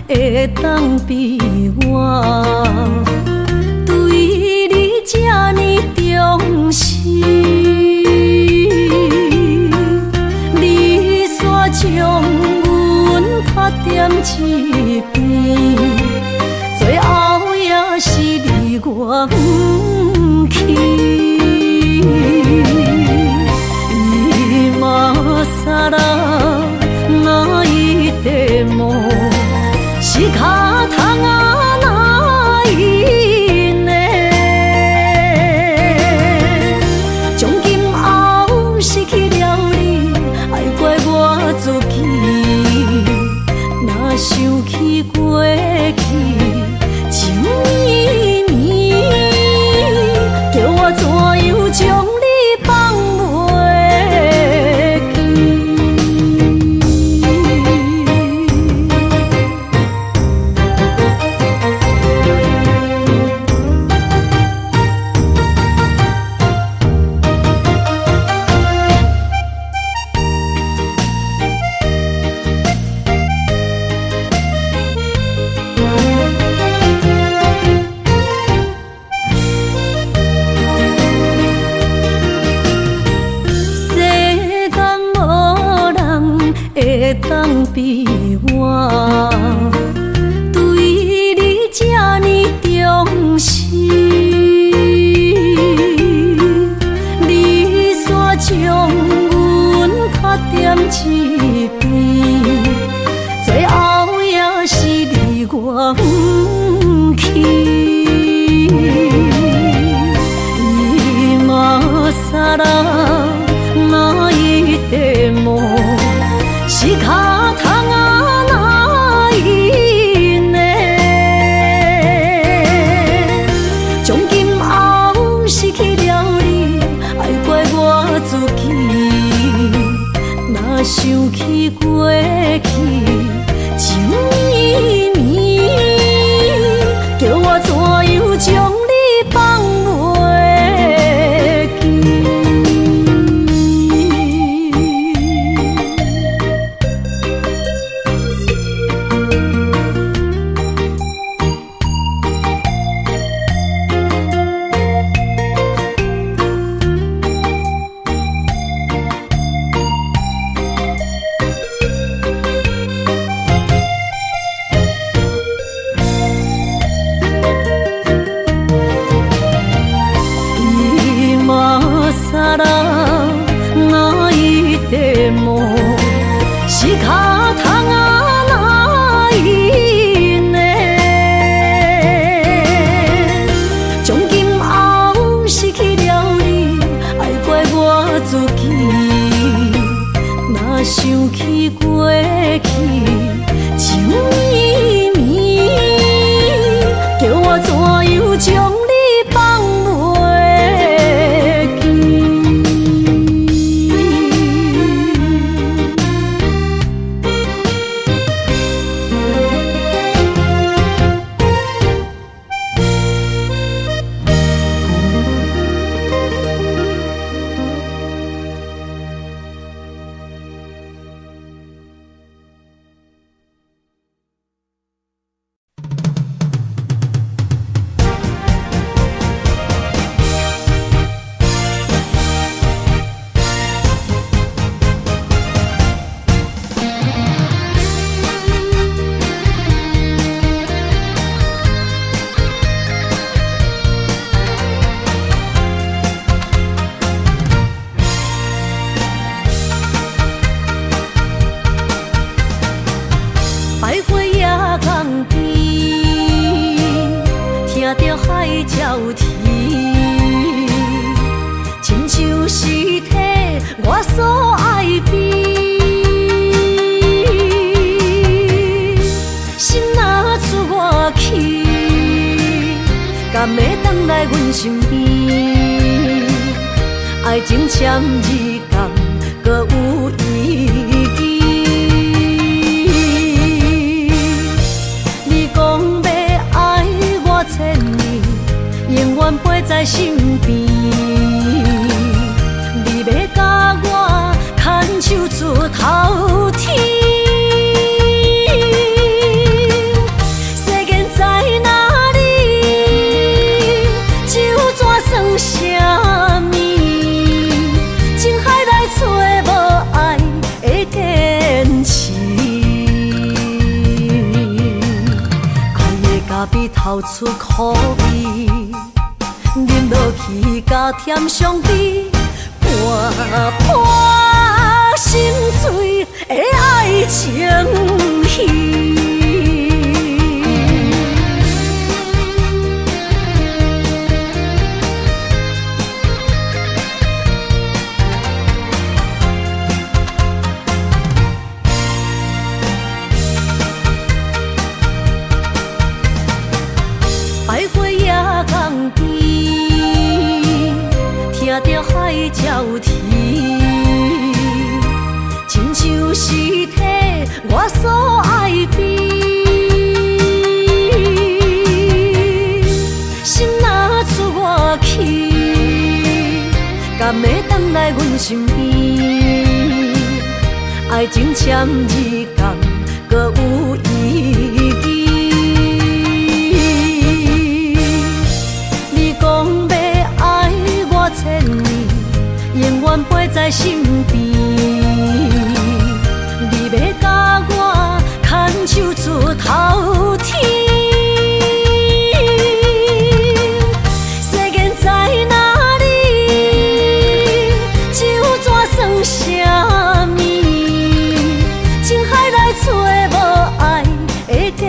会当比我对你这呢重视？你煞将阮拍点一边，最后也是你我不去。今ら泣いても仕方がないね。从今后失去了你，爱怪我自己。若想起过去，情绵绵，叫我怎样将你放袂？会当比我对你这呢重视？你煞将阮拍点一边，最后也是你我不去。今さら泣いても仕方がないね。从今后失去了你，爱怪我自己。若想起过去，情绵绵，叫我怎样将你放袂记？今ら泣いても仕方がないね。从今后失去了你，爱怪我自己。若想起过去，情绵绵，叫我怎样将你放袂记？百花夜港边，听着海鸟啼，亲像是替我所爱边。心若出我去，敢会当来阮身边？爱情签字间，搁有意义。千年永远陪在身边，你要甲我牵手出头天。透出苦味，饮落去加添伤悲，破破心碎的爱情戏。听着海鸟啼，亲像是替我所爱悲。心若出我去，敢会回来阮身边？爱情签字间，搁有意义。你讲要爱我千年，永远陪在身边。你要甲我牵手出头天，世间在哪里？就怎算啥物？情海来找无爱的坚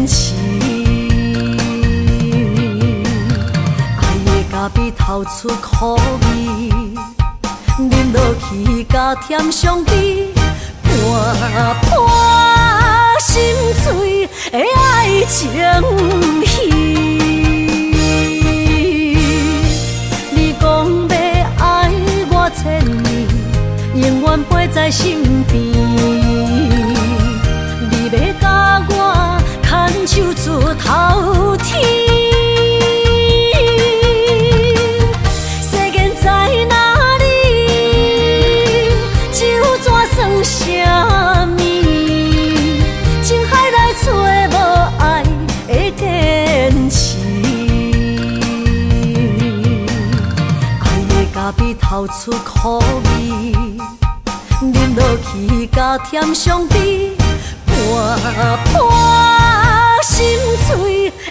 持，爱的咖啡透出苦味。饮落去加添伤悲，破破心碎的爱情戏。你讲要爱我千年，永远陪在身边。你要甲我牵手出头天。啥物？情海来找无爱的坚持，爱的咖啡透出苦味，饮落去加添伤悲，破破心碎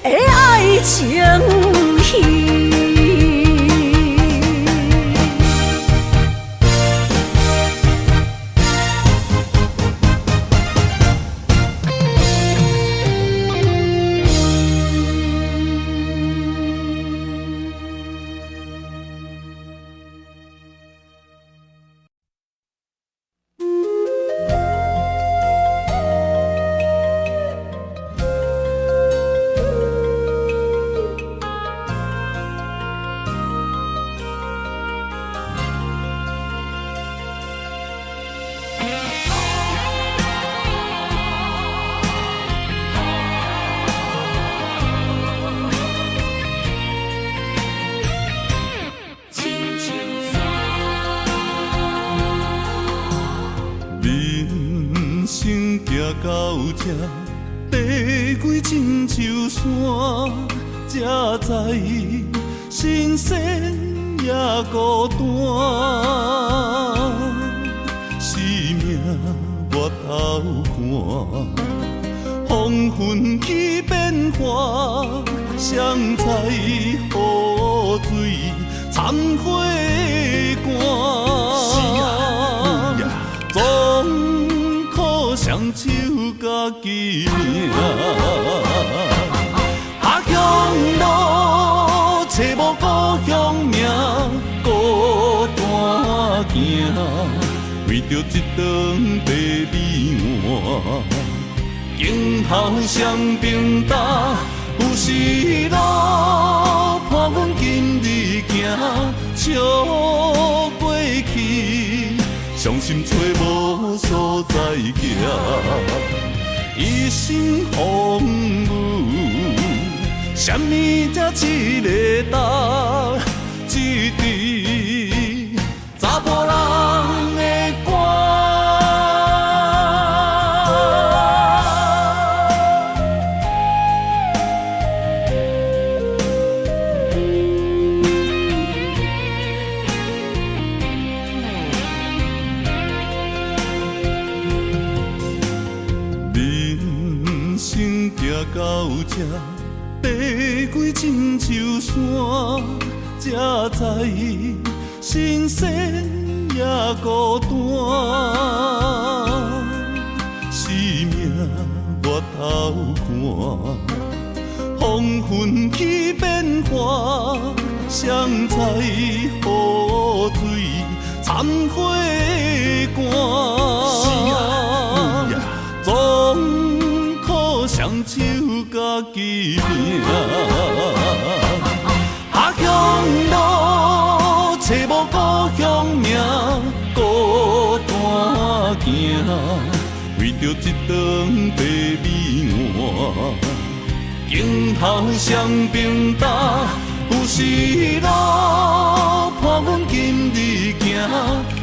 的爱情戏。到这爬过亲像山，才知新鲜也孤单。生命越头寒，黄昏起变化，谁知雨水掺火寒。总靠双手家己命，下乡路找无故乡名，孤单行，为着一顿白米碗。今后双平担，有时路伴阮今日行，笑过去，伤心找无所在行。一生风雨，什么才一个答？一支查甫人的歌。人生行到这，爬几深秋山，才知新鲜也孤单。生命越头看，黄昏起变化，谁知雨水掺火寒。总靠双手家己拼。下乡路，找无故乡名，孤单行，为着一顿白米碗。今后双平搭，有时路伴阮今日行，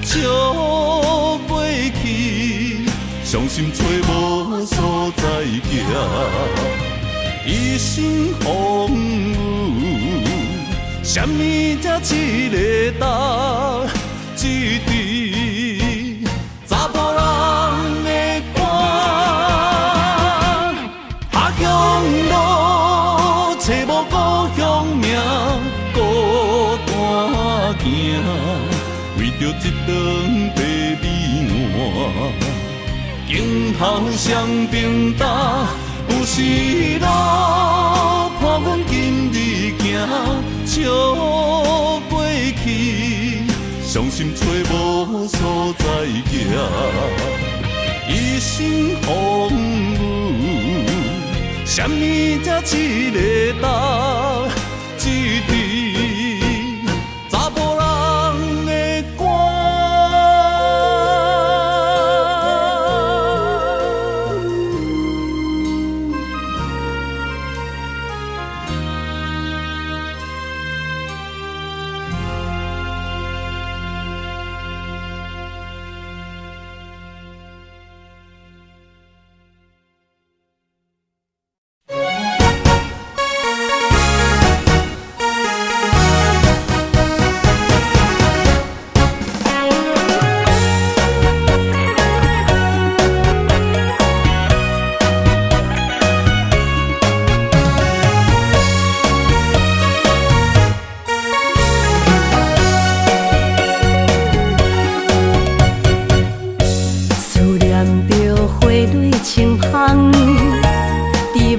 笑过去，伤心找无所在行。一生风雨，什么才一个答？一直查甫人的肝。下乡路，找无故乡名，孤单行，为着一顿白米碗。今后双平搭，有时路伴阮今日行，笑过去，伤心找无所在行。一生风雨，什么才一个答？一直查甫人的肝。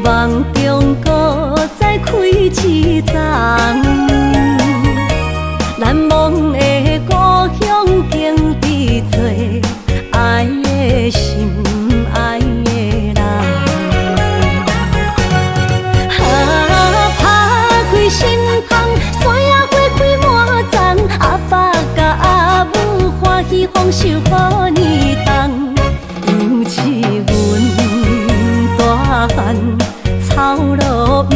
梦中搁再开一丛，难忘的故乡经历做爱的心爱的人。打开心窗，山野花开满丛，阿爸甲阿母欢喜丰收好年冬，尤其阮大汉。草路不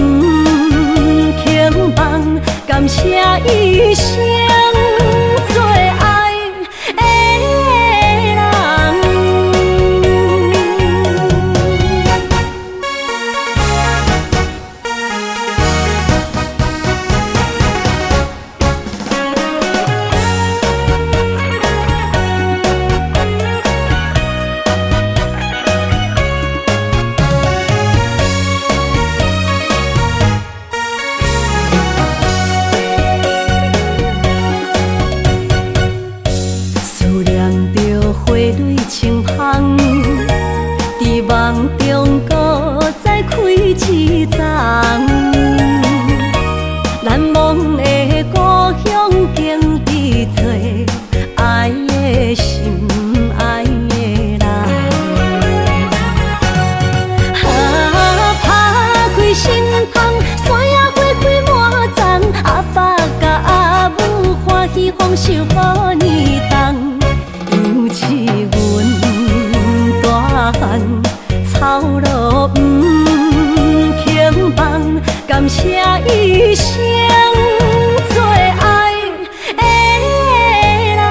轻放，感谢一生做爱的人。梦中搁再开一丛，难忘的故乡经历做爱的心爱的人。打开心窗，山野花开满丛，阿爸甲阿母欢喜丰收好年冬，尤其阮大汉。草路不轻放，感谢一生做爱的人。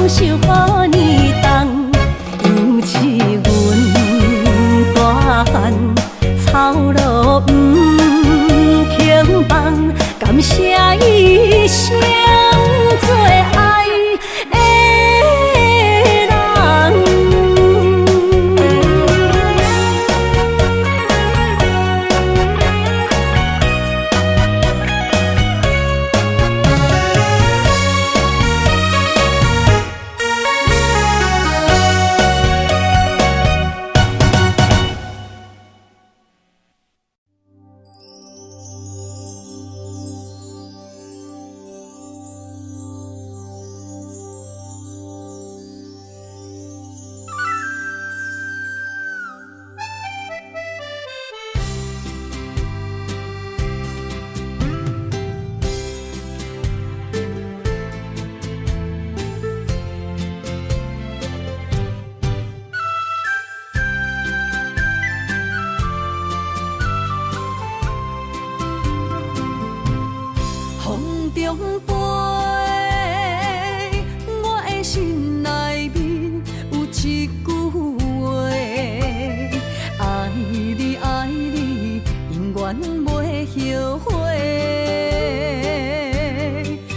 享受予你当，尤是阮大汉草路不轻放，感谢一生做爱的人。风中飞，我的心内面有一句话：爱你爱你，永远袂后悔。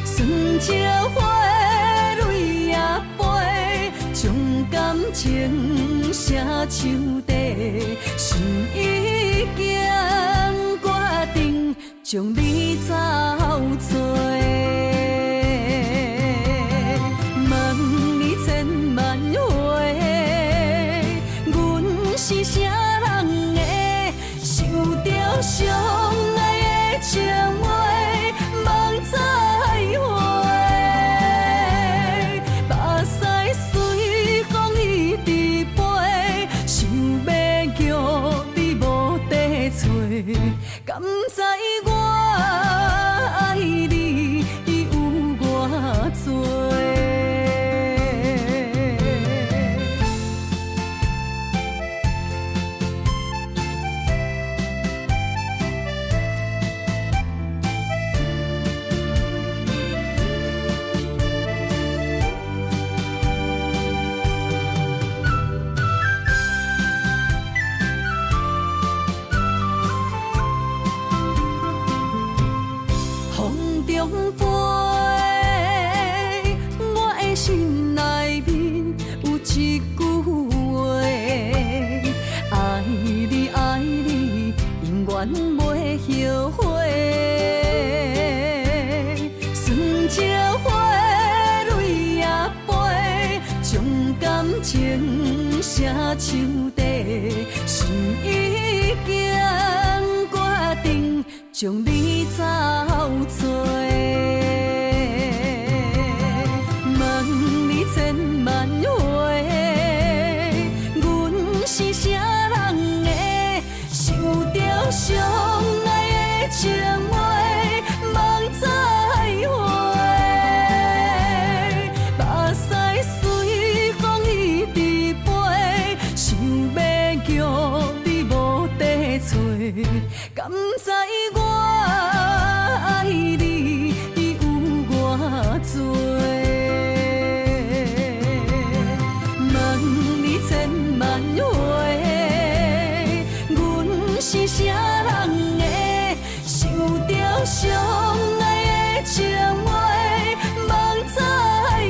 酸石花泪也飞，将感情写手底，心已经决定将你走做。问你千万回，阮是啥人的，受着伤爱的情话，望再会。目屎随风一直飞，想要叫你无地找，敢知我爱你有偌多？风中飞，我的心内面有一句话：爱你爱你，永远袂后悔。酸石花泪也飞，将感情写手底，心已经决定将你走做。问你千万回，阮是啥人的，受着伤爱的情话，望再会。目屎随风一直飞，想要叫你无地找，敢知我爱你有偌多？问你千万回，阮是啥人的，受着伤爱的情话，望再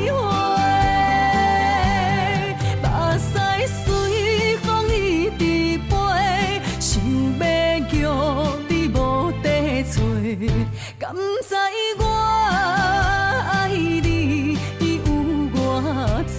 会。目屎随风一直飞，想要叫你无地找，敢知我爱你有偌多？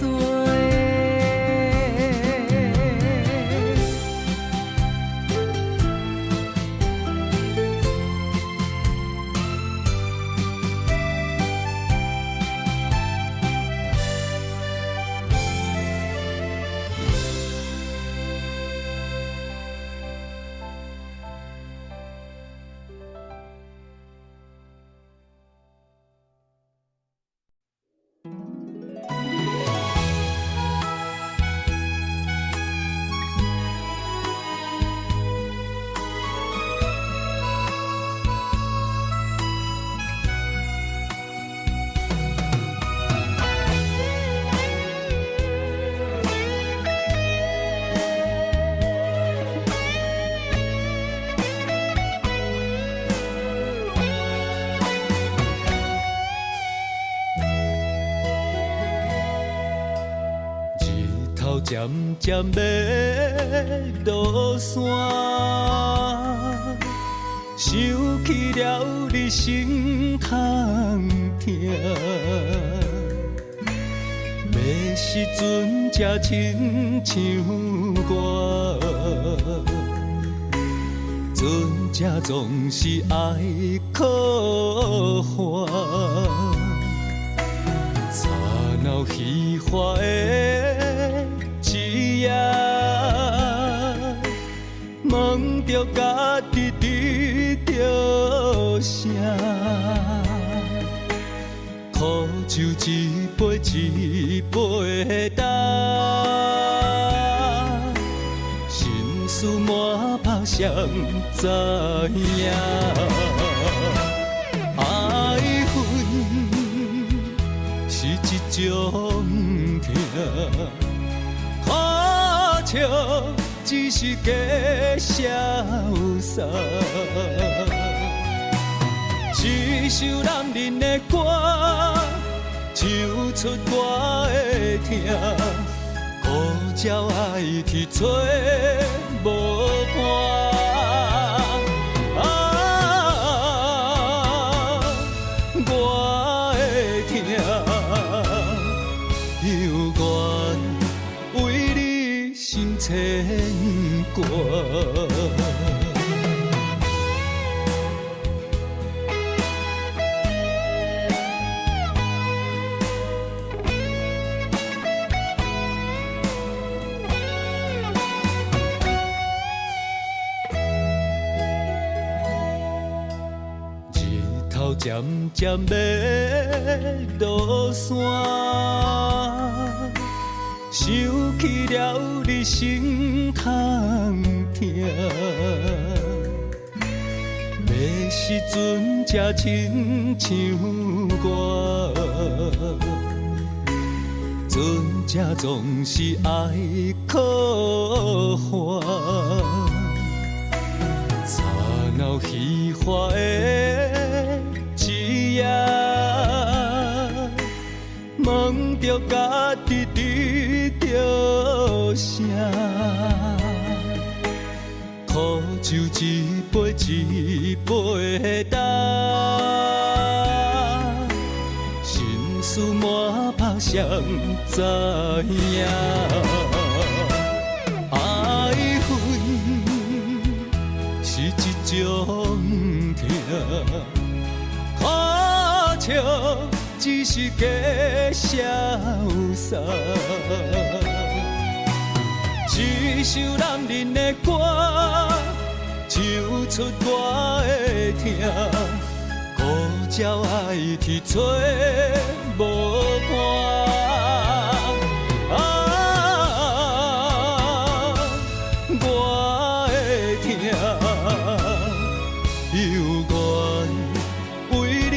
渐渐要落山，想起了你心空痛。要时阵才亲像我，阵才总是爱可还。吵闹虚华的一夜，问着家己伫着啥？苦酒一杯一杯干，心事满腹谁知影？爱恨是一种痛，看笑只是假潇洒。一首男人的歌，唱出我的痛，孤鸟爱去找无伴。我的痛，犹原为你心牵挂。渐渐要落山，想起了你心空痛。要时阵才亲像我，阵才总是爱可还。吵闹虚华的一夜，问着家己伫着啥？苦酒一杯一杯干，心事满腹谁知影？爱恨是一种痛。看笑只是假潇洒，一首男人的歌，唱出我的痛，孤鸟爱去找无伴。我的痛，犹原为你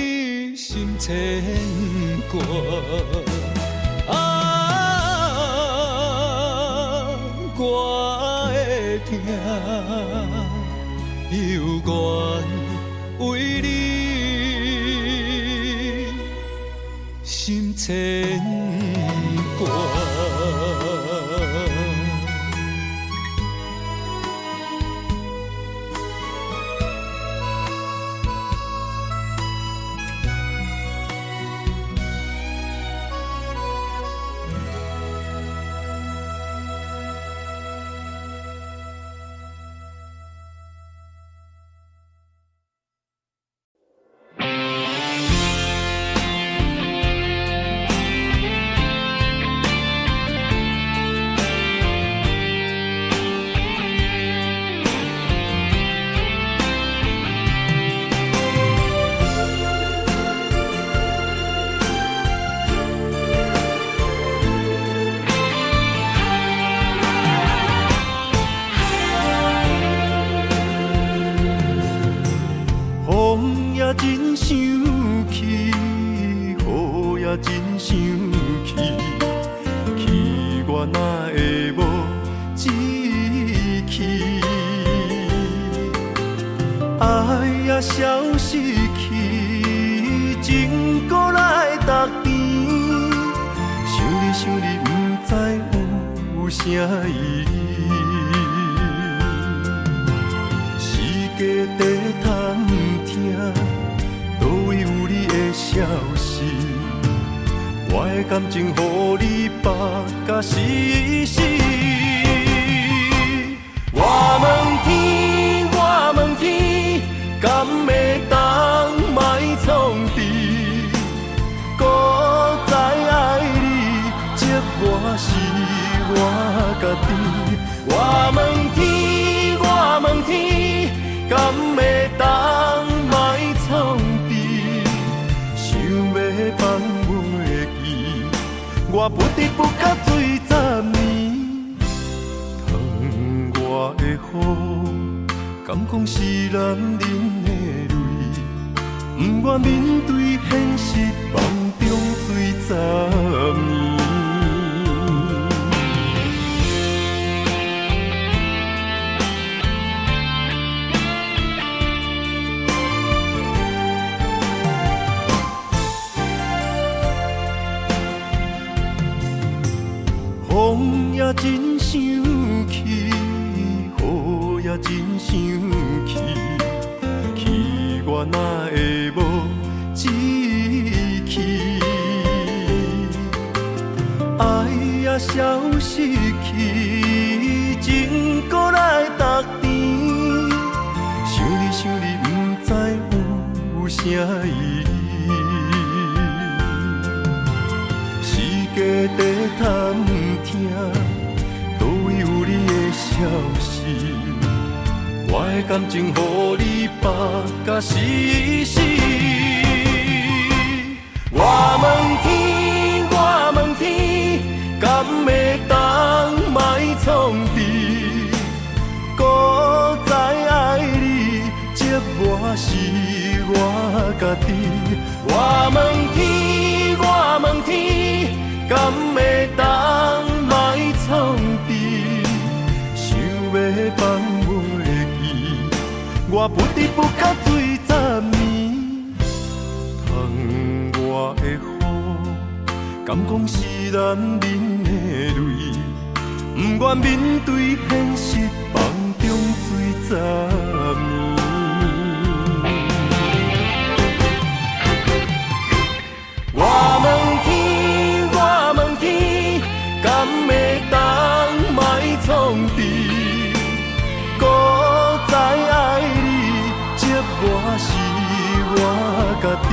心牵挂。我的痛，犹原为你心牵挂。真想起，雨也真想起，去我哪会无志气？爱也消失去，情搁来逐甜。想你，不知有声意。世界地探听，倒位有你的消息？我的感情，予你绑甲死死。我问天，我问天，敢会当莫创治？搁再爱你，这我是我家己。我问天，我问天，敢会当莫创治？想要放袂记，我不得不甲醉10年。窗外的雨，敢讲是男人的泪？不愿面对现实，梦中醉10年。风也真生气，雨也真生气，气我哪会无志气？爱也消失去，情搁来逐甜。想你想你，不知有啥意义。世界地探听，倒位有你的消息？我的感情，予你绑甲死死。我问天，我问天，敢会当莫创治？搁再爱你，这我是我家己。我问天，我问天，敢会当莫创治？想要放袂记，我不得不甲醉10年。窗外的雨，敢讲是男人的泪？不愿面对现实，梦中醉10年。我问天，我问天，敢会当莫创治？搁再爱你，这我是我家己。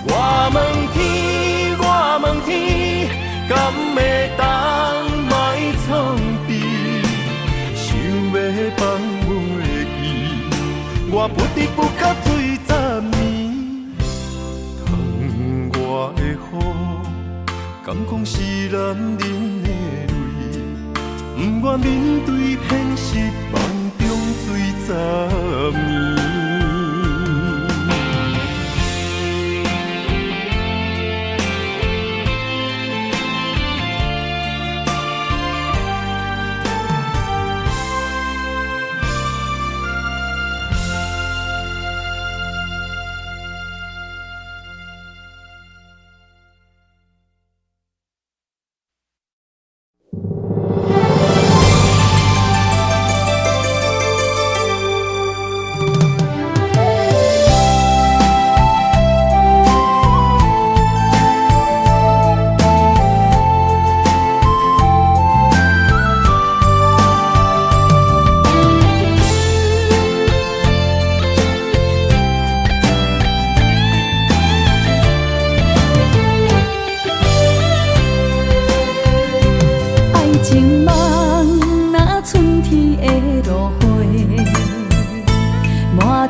我问天，我问天，敢会当莫创治？想要放袂记，我不得不甲醉10年。窗外的雨，敢讲是男人的泪？不愿面对现实，梦中醉10年。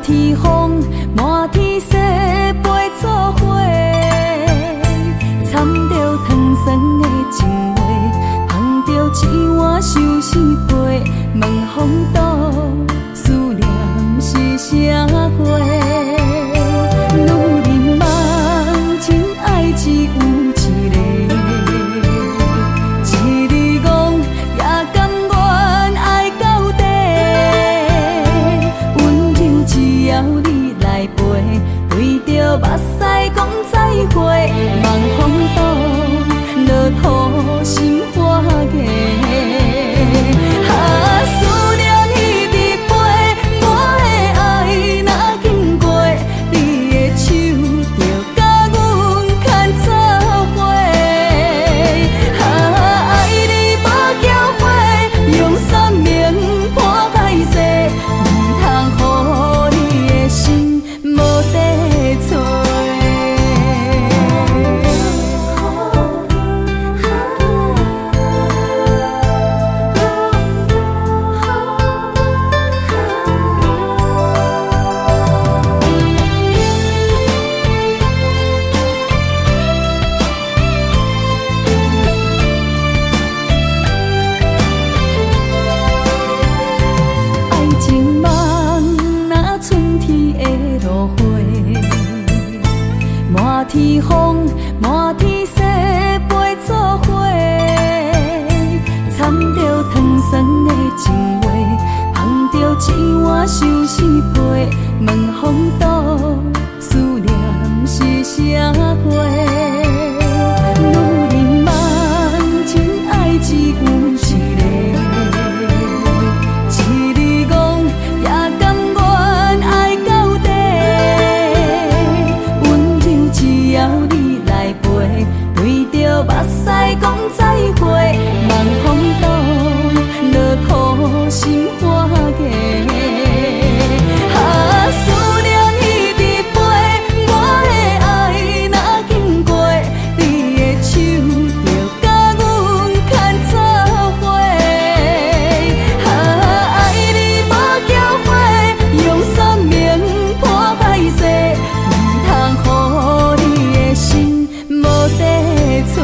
天风，满天雪，陪作伙，掺着糖酸的情话，捧着一碗相思杯，问风度，思念是啥货？女人梦，真爱只有一个，一日戆也甘愿爱到底。温柔只要你来陪，对天风，满天雪陪做伙，掺着糖酸的情话，捧着一碗相思杯，问风岛思念是啥货？女人梦情爱只有一个，一字讲也甘愿爱到底，温柔只要你来陪，对着目屎讲再会，望风岛落土心花嫁。思念一直飞，我的爱若经过，你的手就甲阮牵做伙。爱你无缴费，用生命破歹势，唔通予你的心无地找。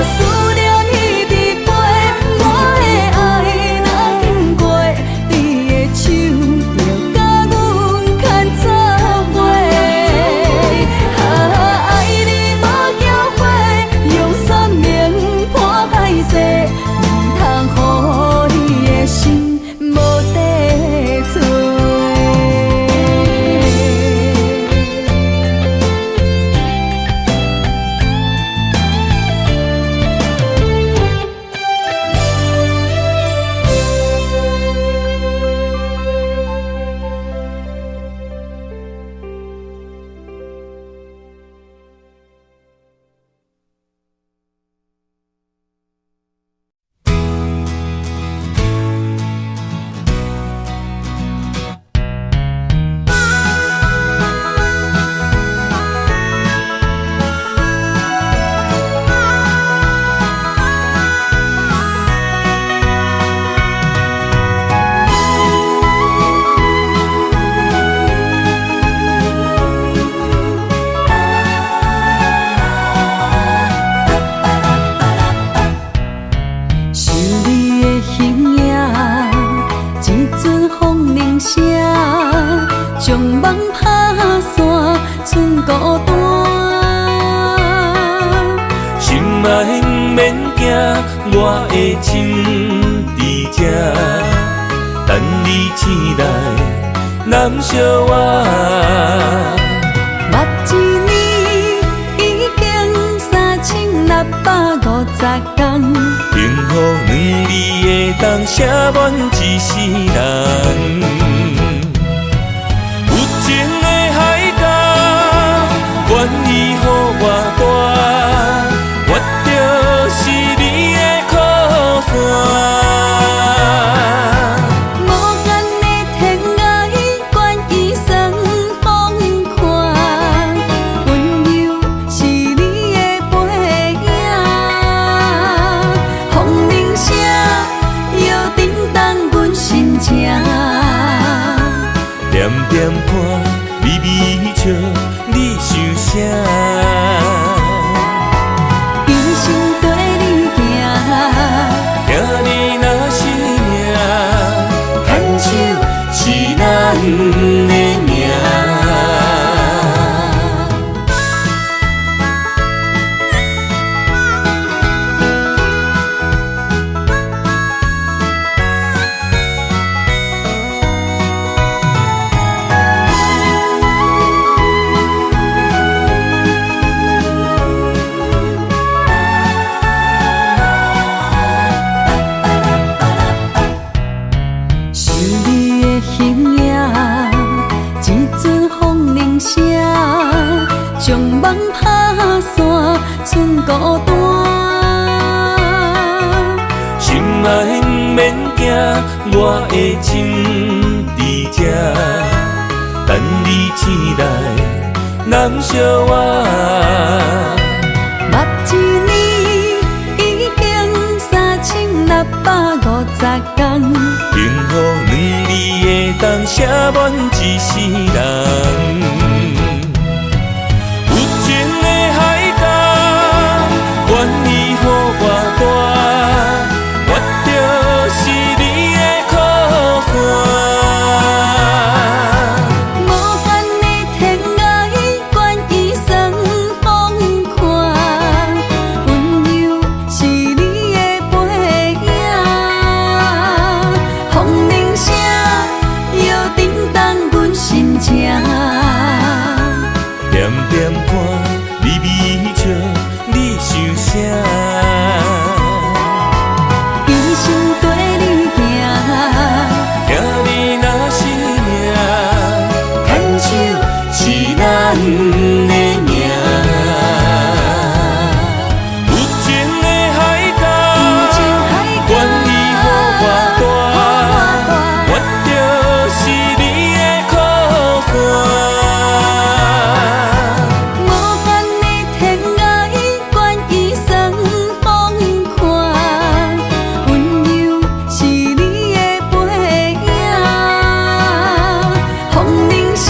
思念一直飞，我的爱若经过，你的手就甲阮牵做伙。爱你无缴费，用生命破歹势，唔通予你的心无地找。想你的形影，一阵风铃声，将梦拍散，剩孤单。心爱不免惊，我的心伫这，等你醒来，难相我。目一年已经3650天，幸福两字的冬，写满一世人。有情的海角，愿意予我大，我就是你的靠山。无间的天涯，愿意算风看，温柔是你的背影。风铃声摇震动阮心情，点点看，微微笑，你想啥？一生跟你行，听你若是命，牵手是咱的命。想你的形影，一阵风铃声，将梦拍散，剩孤单。心爱不免惊，我的心伫这，等你醒来，难相我。目一年已经3650工。幸福两字会当写满一世人。有情的海角，愿意予我大，我就是你的靠山。无间的天涯，愿意算风看，温柔是你的背影。风铃声摇叮当阮心情，点点看你美笑，你想啥？一生跟你行，听你若是命，牵手是咱的命。有情的海角，愿意予我大，我就是你的靠山。无间的天涯，愿意算风看，温柔是你的背影。风铃声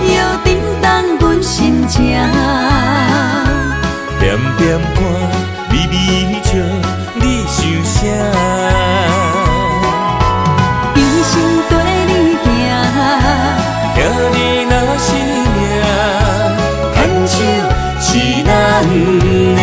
摇叮当阮心情，点点看你美笑，你想啥？一生跟你行，听你若是命，牵手是咱的命。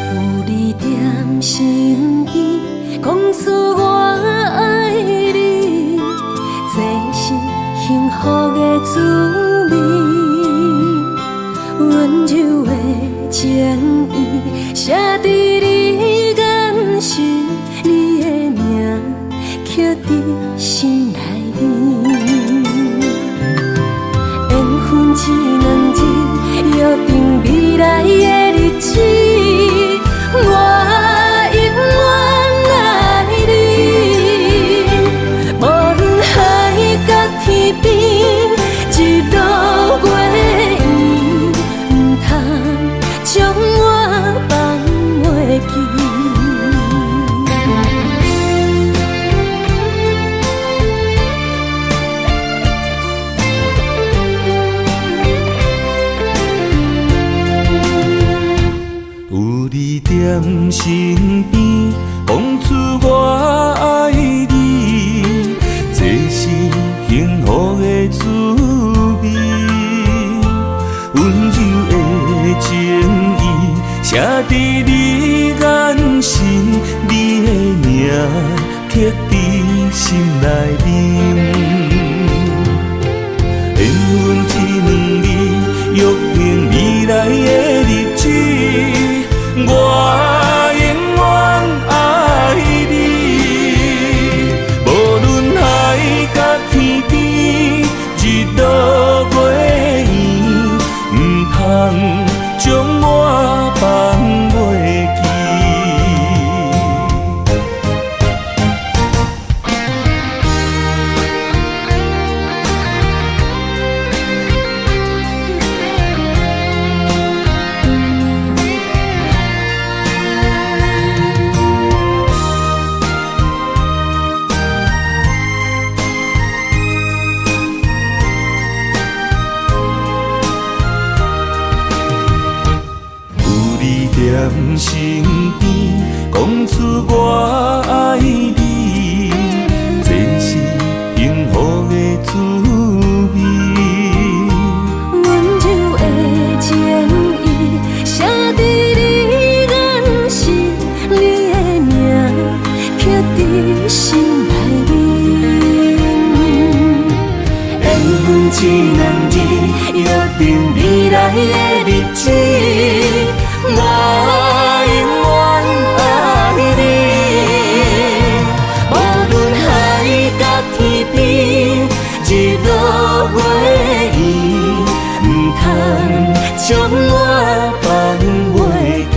有你踮身边，讲出我爱你，这是幸福的滋味。温柔的情意写在你眼神，你的名刻在心内面。缘分只两字，约定未来的日子。我永远爱你，无论海角天边，一路过缘，唔通将我放袂记。有你踮身边，讲出我爱你，这是幸福的滋味。温柔的情意写在你眼神，你的名刻在心内面。缘分只两字，约定未来的日子。我永远爱你，无论海角天边，一路过缘，唔通将我放袂记。踮身边，讲出我爱你，这是幸福的滋味。温柔的情意写在你眼神，你的名日，约定未来的日子，我永远爱你。无论海角天边，日落月圆，唔通将我放袂记。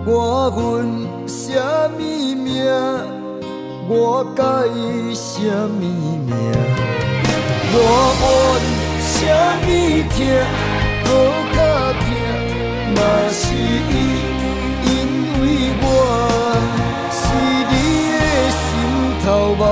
我问什么名？我甲伊什么名？我问。疼，好甲疼，嘛是因为我是你的心头肉。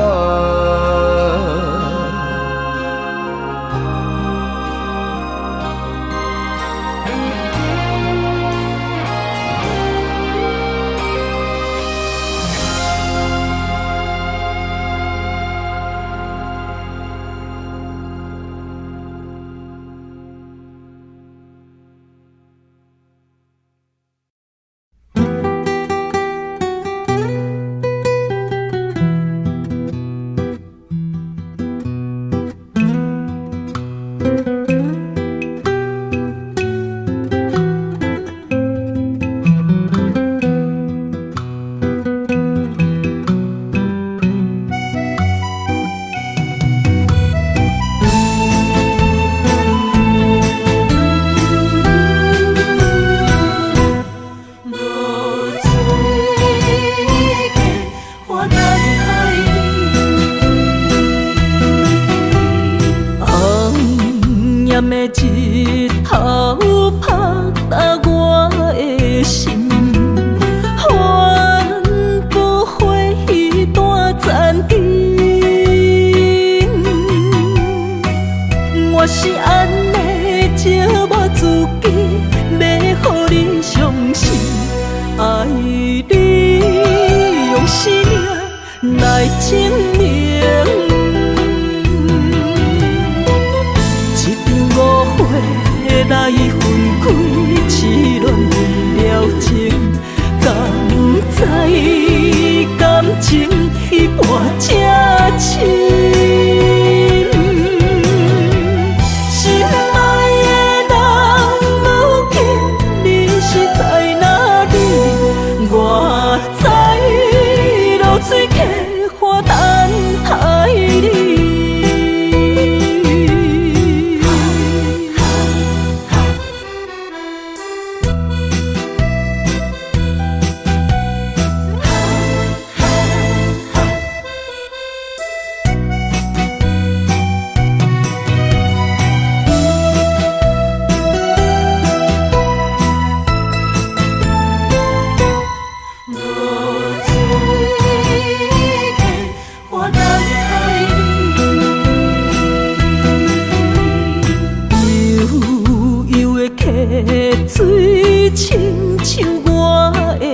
水亲像我的泪，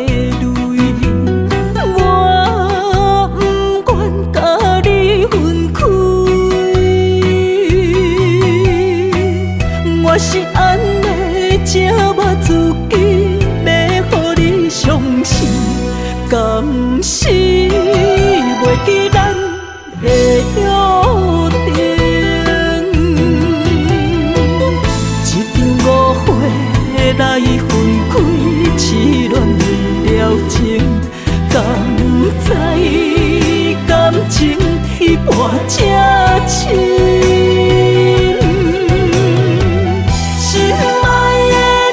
我不愿甲你分开。我是安尼折磨自己，要予你相信，敢是袂记咱的约定。来分开，痴恋为了情，敢知感情一半才深。心爱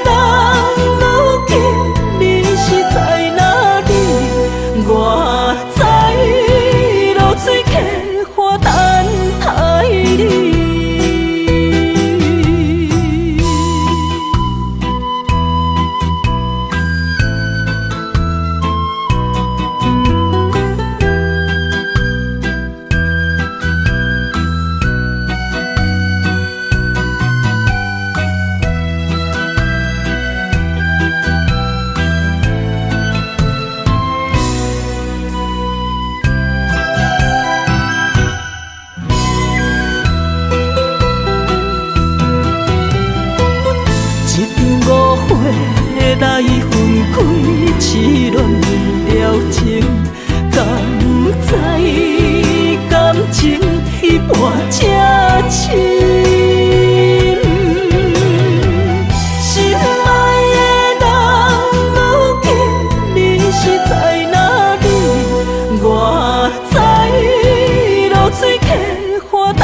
的人，如今你是在哪里？我在落水溪花等待你。来分开，痴恋为了情，敢知感情一半才深。心爱的人，如今你是在哪里？我在落水溪花等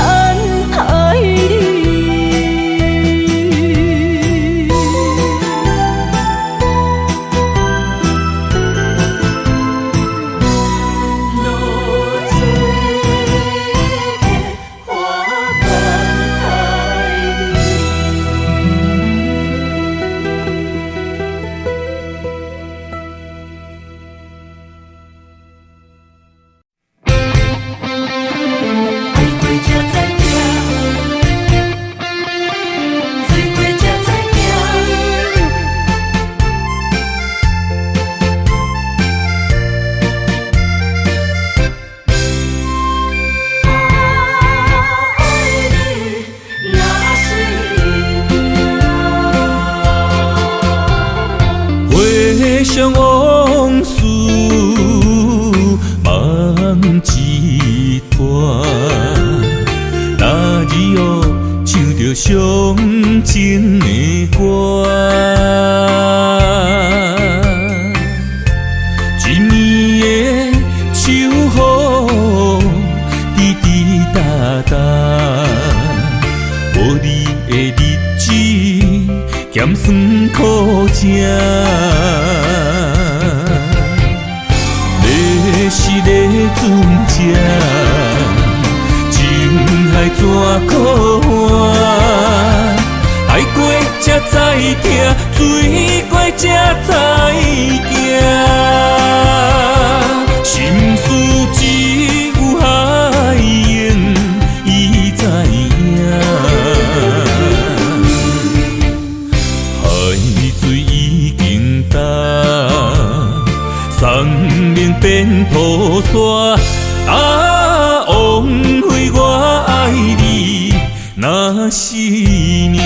待你。上往事梦一团，那日后唱着伤情的歌。一年的秋雨滴滴答答，无你的日子咸酸苦涩。要是咧船只，情海怎可换？海过才知疼，水过才知行。心事只有海燕伊知影，海水已经干，送命变土沙。啊，枉费我爱你那是命。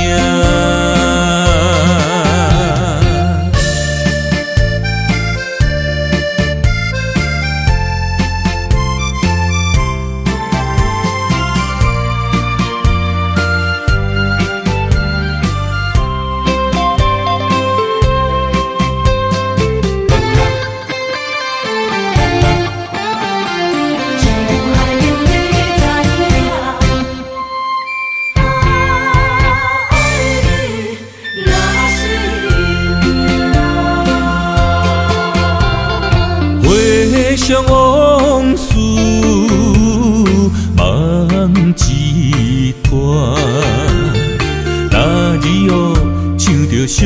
上往事梦一团，那日后唱着伤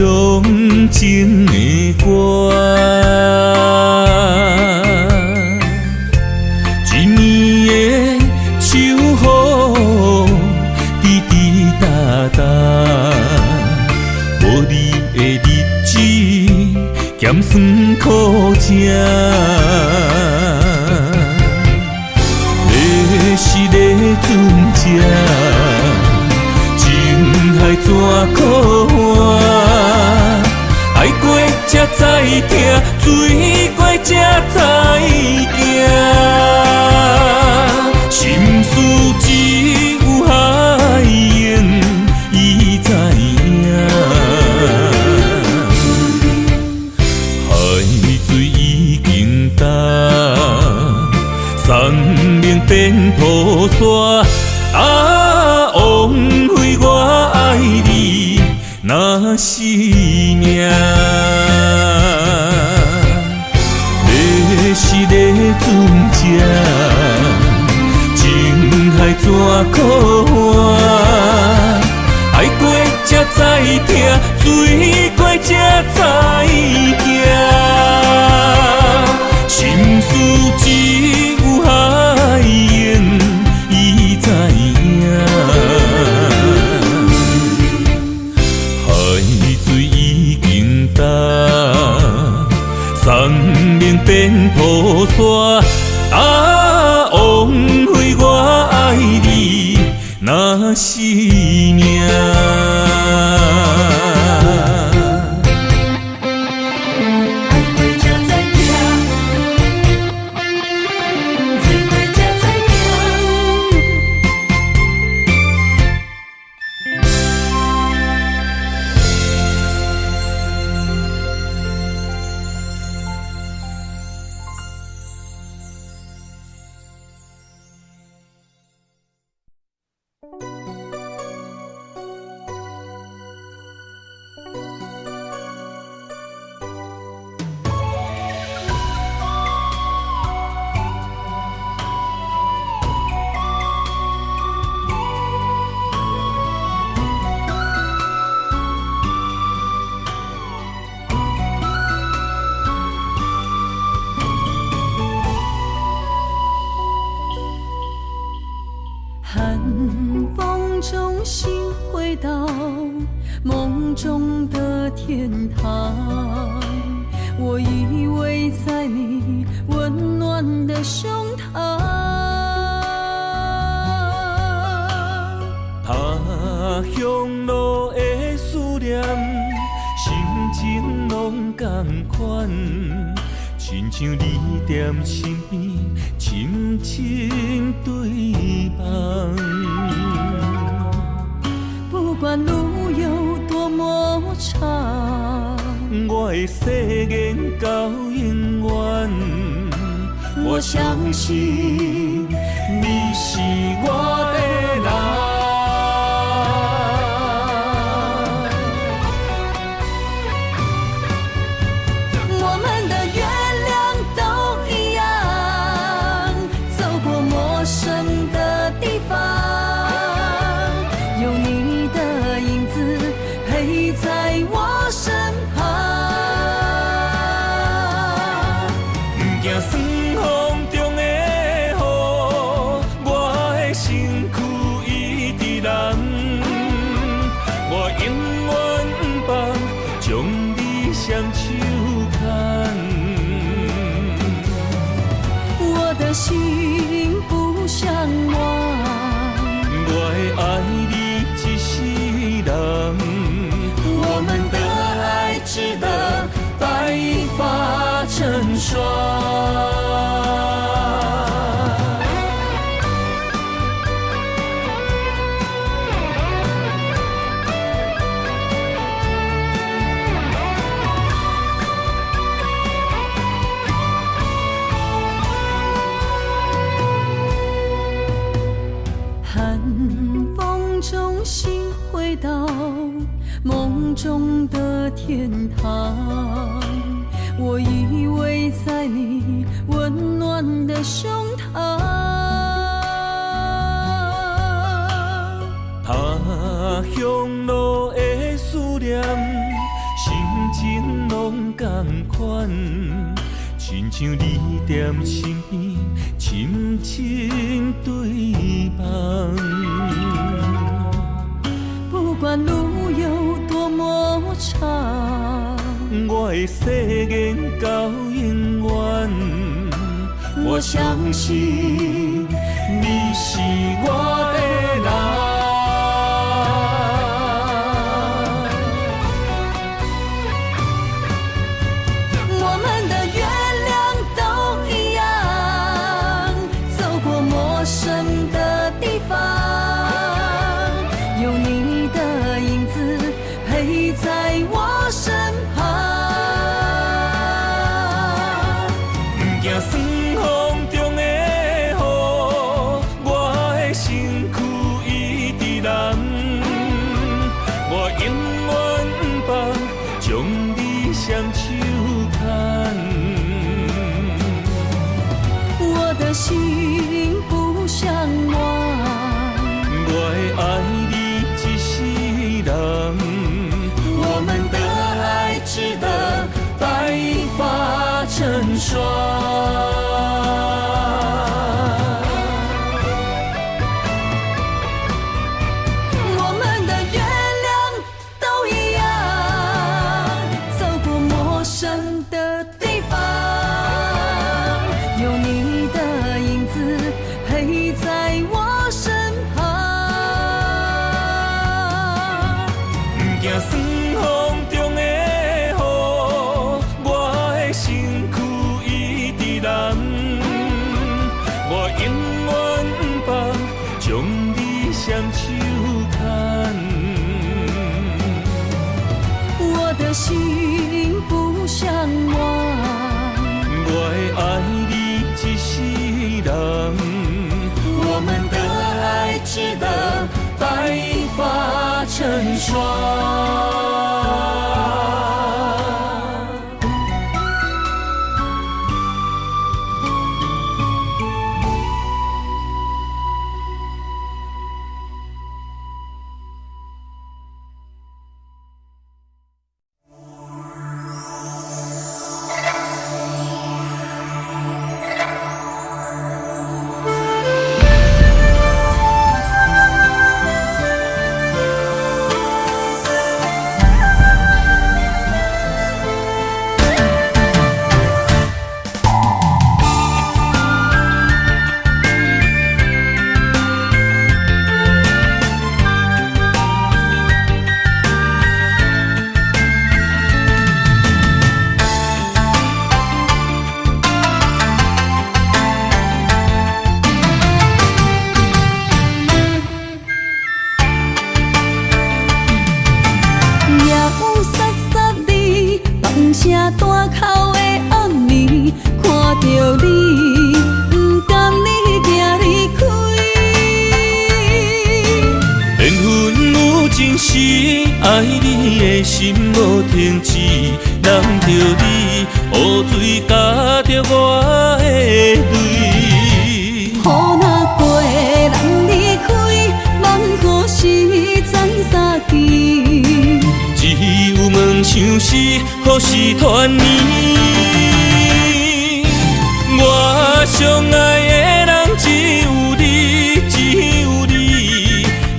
情的歌。一年的秋雨滴滴答答，无你的日子咸酸苦涩。要是咧船只，情海怎可换？海过才知疼，水过才知行。心事只有海燕伊知影，海水已经干。送命变土沙，啊，枉费我爱你那是命。要是咧船只，情海怎可换？海过才知疼，水过才知行。心事只有海燕伊知影，海水已经干，送命变土沙。啊，枉费我爱你那是命。寒风中心回到梦中的天堂，我依偎在你温暖的胸膛。他乡路的思念，心情拢同款，亲像你踮身边，深深对望。不管路有多么长，我会誓言到永远。我相信你是我的人。我们的月亮都一样，走过陌生的地方，有你的影子陪在我身旁。不惊酸风中的雨，我的身躯一直蓝。我永远不放，将你双手牵。我的心不想忘，我会爱你一世人。我们的爱值得白发成霜。寒风中心回到梦中的天堂，我依偎在你温暖的胸膛。他乡路的思念，心情拢同款，亲像你踮身边，深深对望。不管路有多么长，我会誓言到永远。我相信你是我的人。我们的月亮都一样，走过陌生的地方，有你的影子陪在我身旁。不惊酸风中的雨，我的身躯一直蓝。我永远不放，将你双手牵。我的心不想忘，我会爱你一世人。我们的爱值得白发成霜。我们的月亮都一样，走过陌生的地方，有你的影子陪在我身旁。不惊酸风中的雨，我的身躯一直蓝。我永远不放，将你双手牵。我的心不想忘，我会爱你一世人。我们的爱值得白发成霜。爱你的心无停止，难着你雨水加着我的泪。雨若过，人离开，望何时再相见？只有问相思，何时团圆？我相爱的人只有你，只有你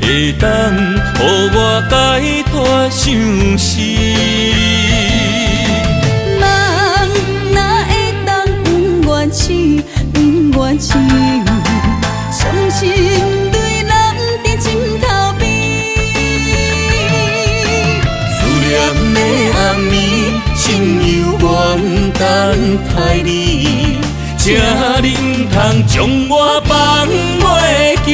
会当予我解脱相思。人哪会当不愿痴，不愿痴？伤心对人在枕头边，思念的暗暝，心犹原等待你，才能通将我放袂记。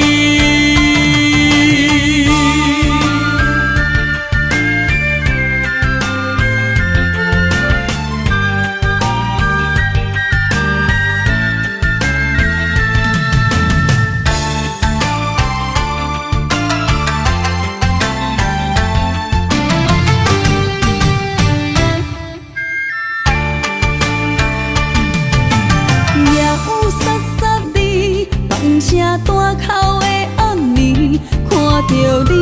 声大口的暗暝，看着你，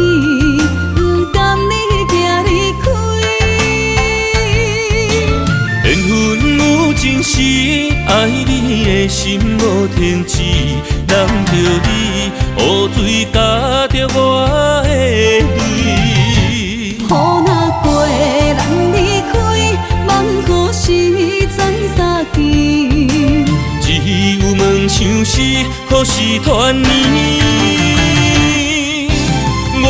不甘你行离开。缘分有真实，爱你的心无停止，难着你雨水加着我的泪。雨若过，人离开，望何时再相见？只有问相思，何时团圆？我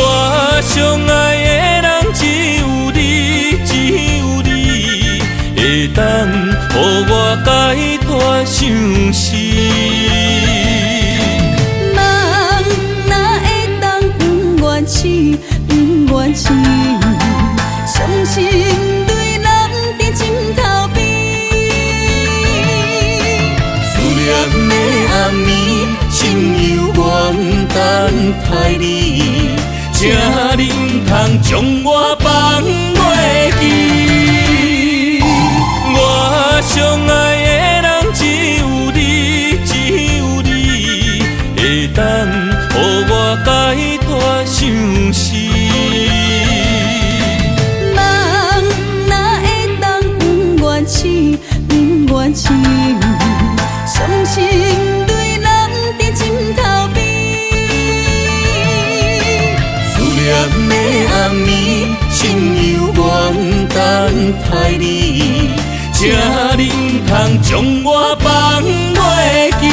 相爱的人只有你，只有你会当予我解脱相思。人哪会当不愿痴，不愿痴？伤心对人在枕头边。念的暗暝，心犹原等待你，才能通将我放袂记。我相爱的人只有你，只有你会当予我解脱相思。人哪会当不愿痴，不愿痴？伤心对人在枕头边，思念的暗暝，心犹原等待你，才能通将我放袂记。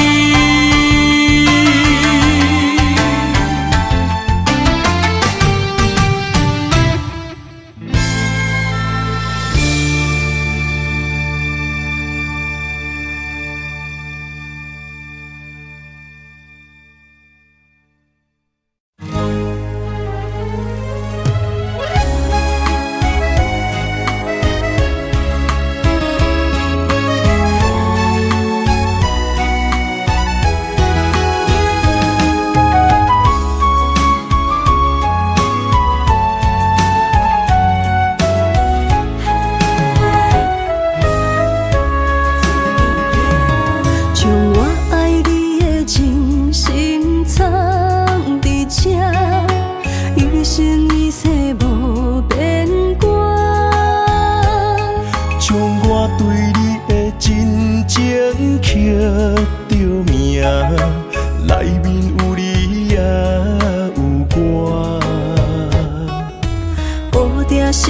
双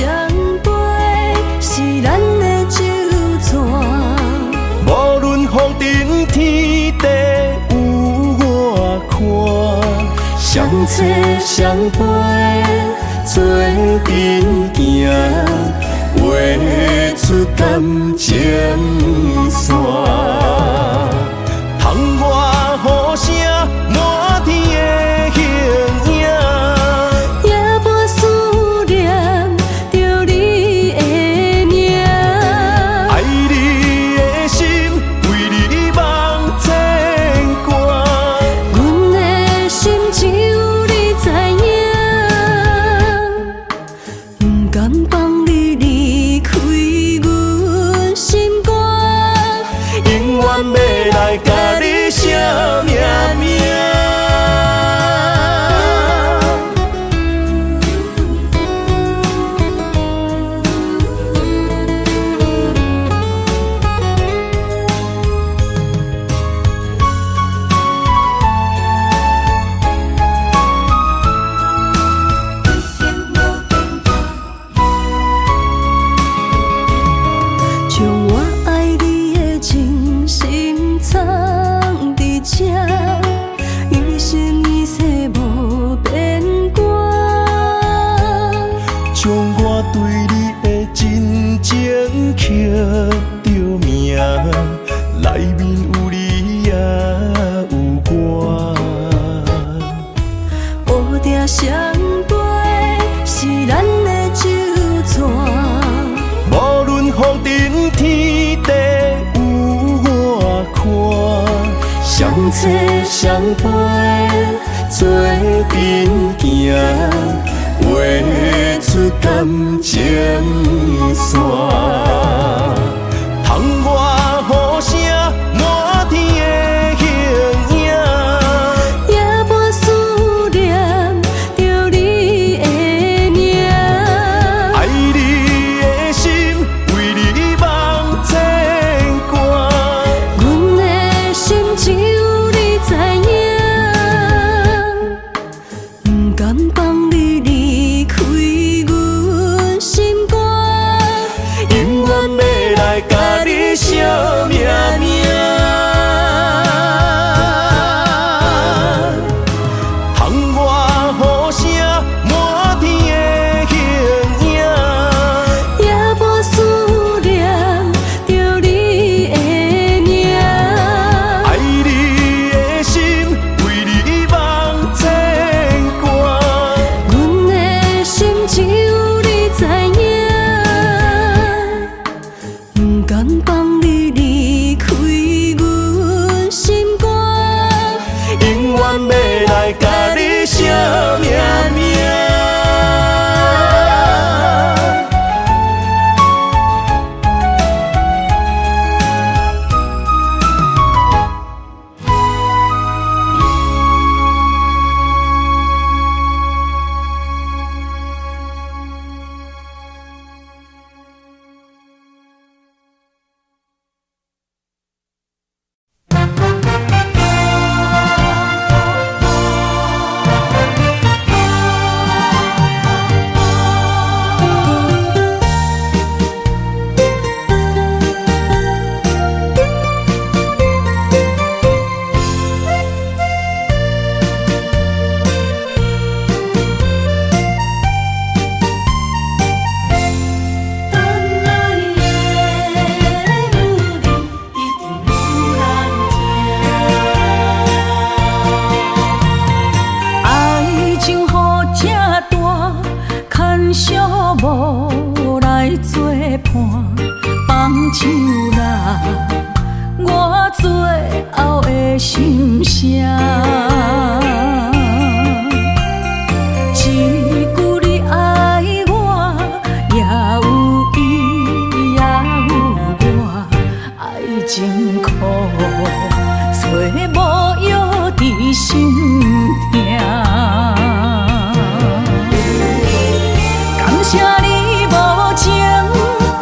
杯是咱的酒泉，无论风尘天地有我看，相册相陪做阵行，画出感情线。窗外雨声满天的形影。夜半思念着你的名，爱你的心为你梦牵挂，阮的心只有你知影。我对你的真情刻着名，内面有你也有我。乌蝶双飞是咱的酒泉，无论风尘天地有我看，相切相陪做阵行，画出感情线。窗外雨声满天的形影，夜半思念着你的名。爱你的心为你梦牵挂，阮的心只有你知影，不甘放你离开阮心肝，永远要来甲你惜命命。窗外雨声满天的形影，夜半思念着你的名。爱你的心为你梦牵挂，阮的心只有你知影，不甘放你离开阮心肝，永远要来甲你惜命命。爱情雨正大，牵小无来作伴，放手啦，我最后的心声。一句你爱我，也有伊也有我，爱情苦，找无药伫心痛。感谢你无情，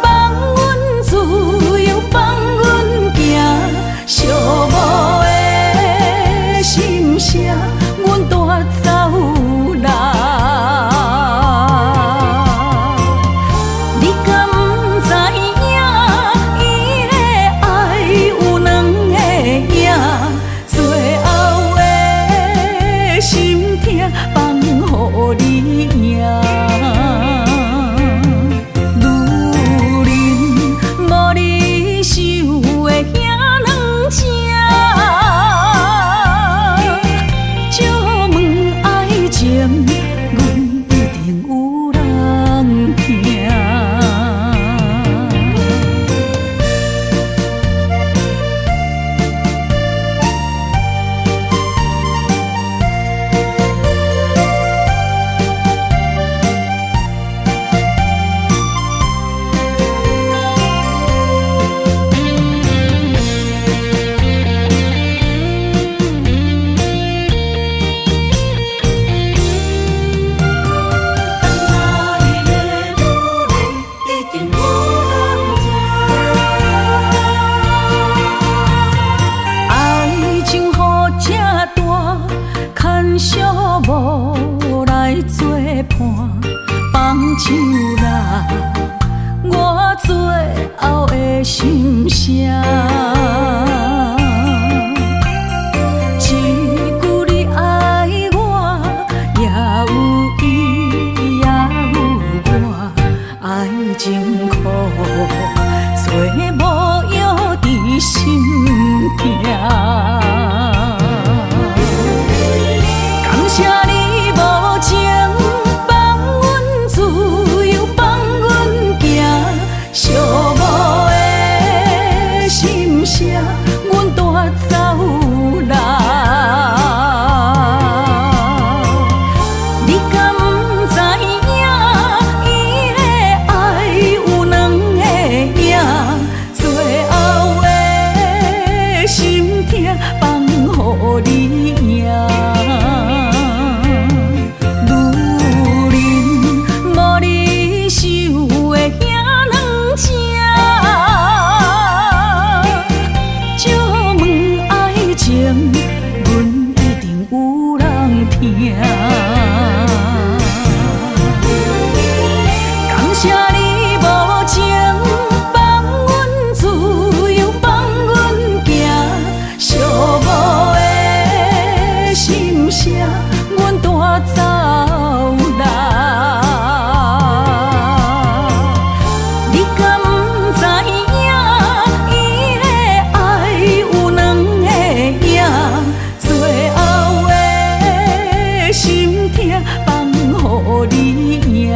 放阮自由，放阮行，寂寞的心声，阮带走啦。你敢不知影，伊的爱有两个影，最后的心痛放予你赢。女人无你受的遐两只，借问爱情，阮一定有人疼。爱情雨正大，牵小无来作伴，放手啦，我最后的心声。一句你爱我，也有伊也有我，爱情苦，找无药伫心痛。感谢你无情放阮自由，放阮行，寂寞的心声，阮带走啦。你敢不知影，伊的爱有两个影，最后的心痛放予你赢。感谢你无情放阮自由，放阮行，寂寞的心声，阮带走啦。你敢不知影，伊的爱有两个影，最后的心痛放予你赢。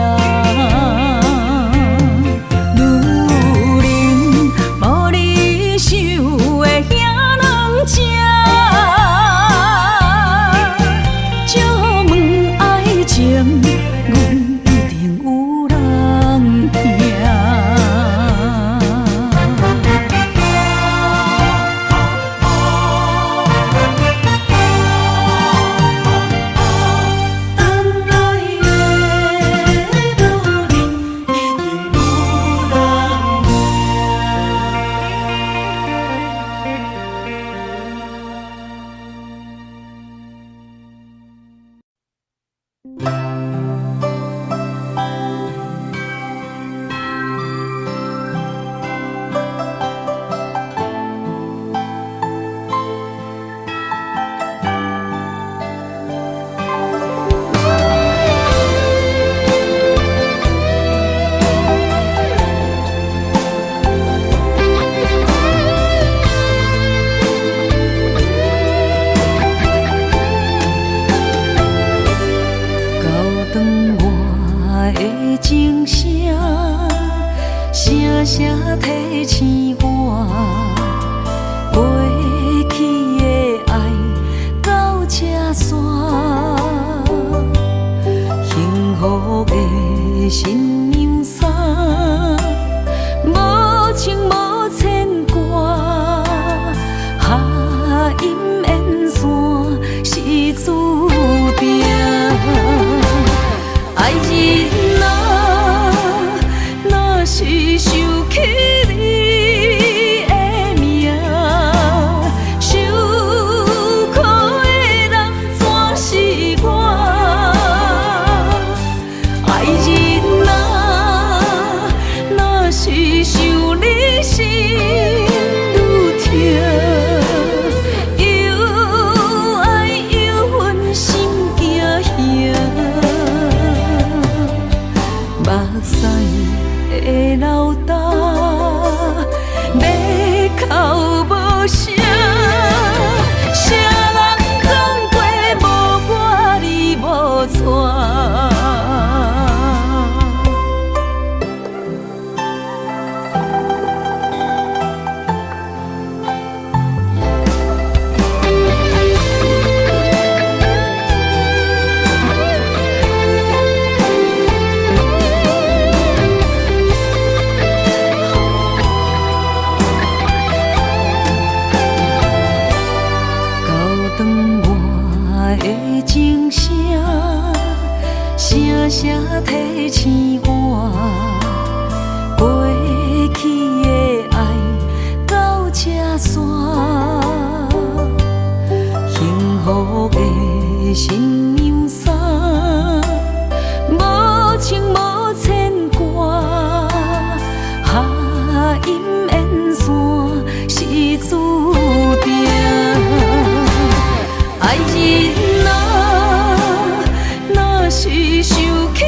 是想起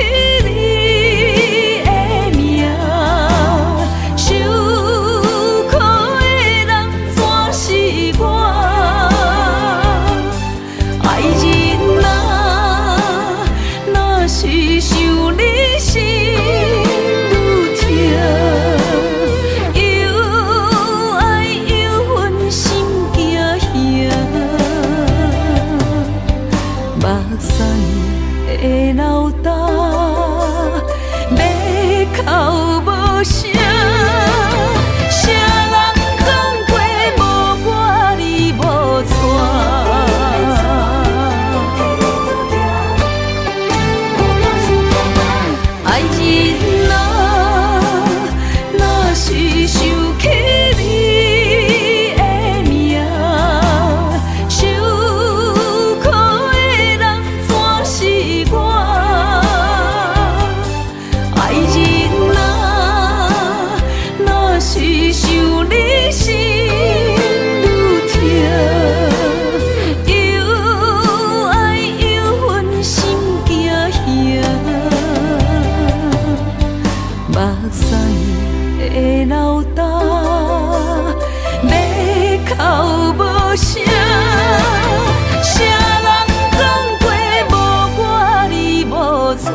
你的名。目屎的流干，要哭无声，谁人讲过无我你无带？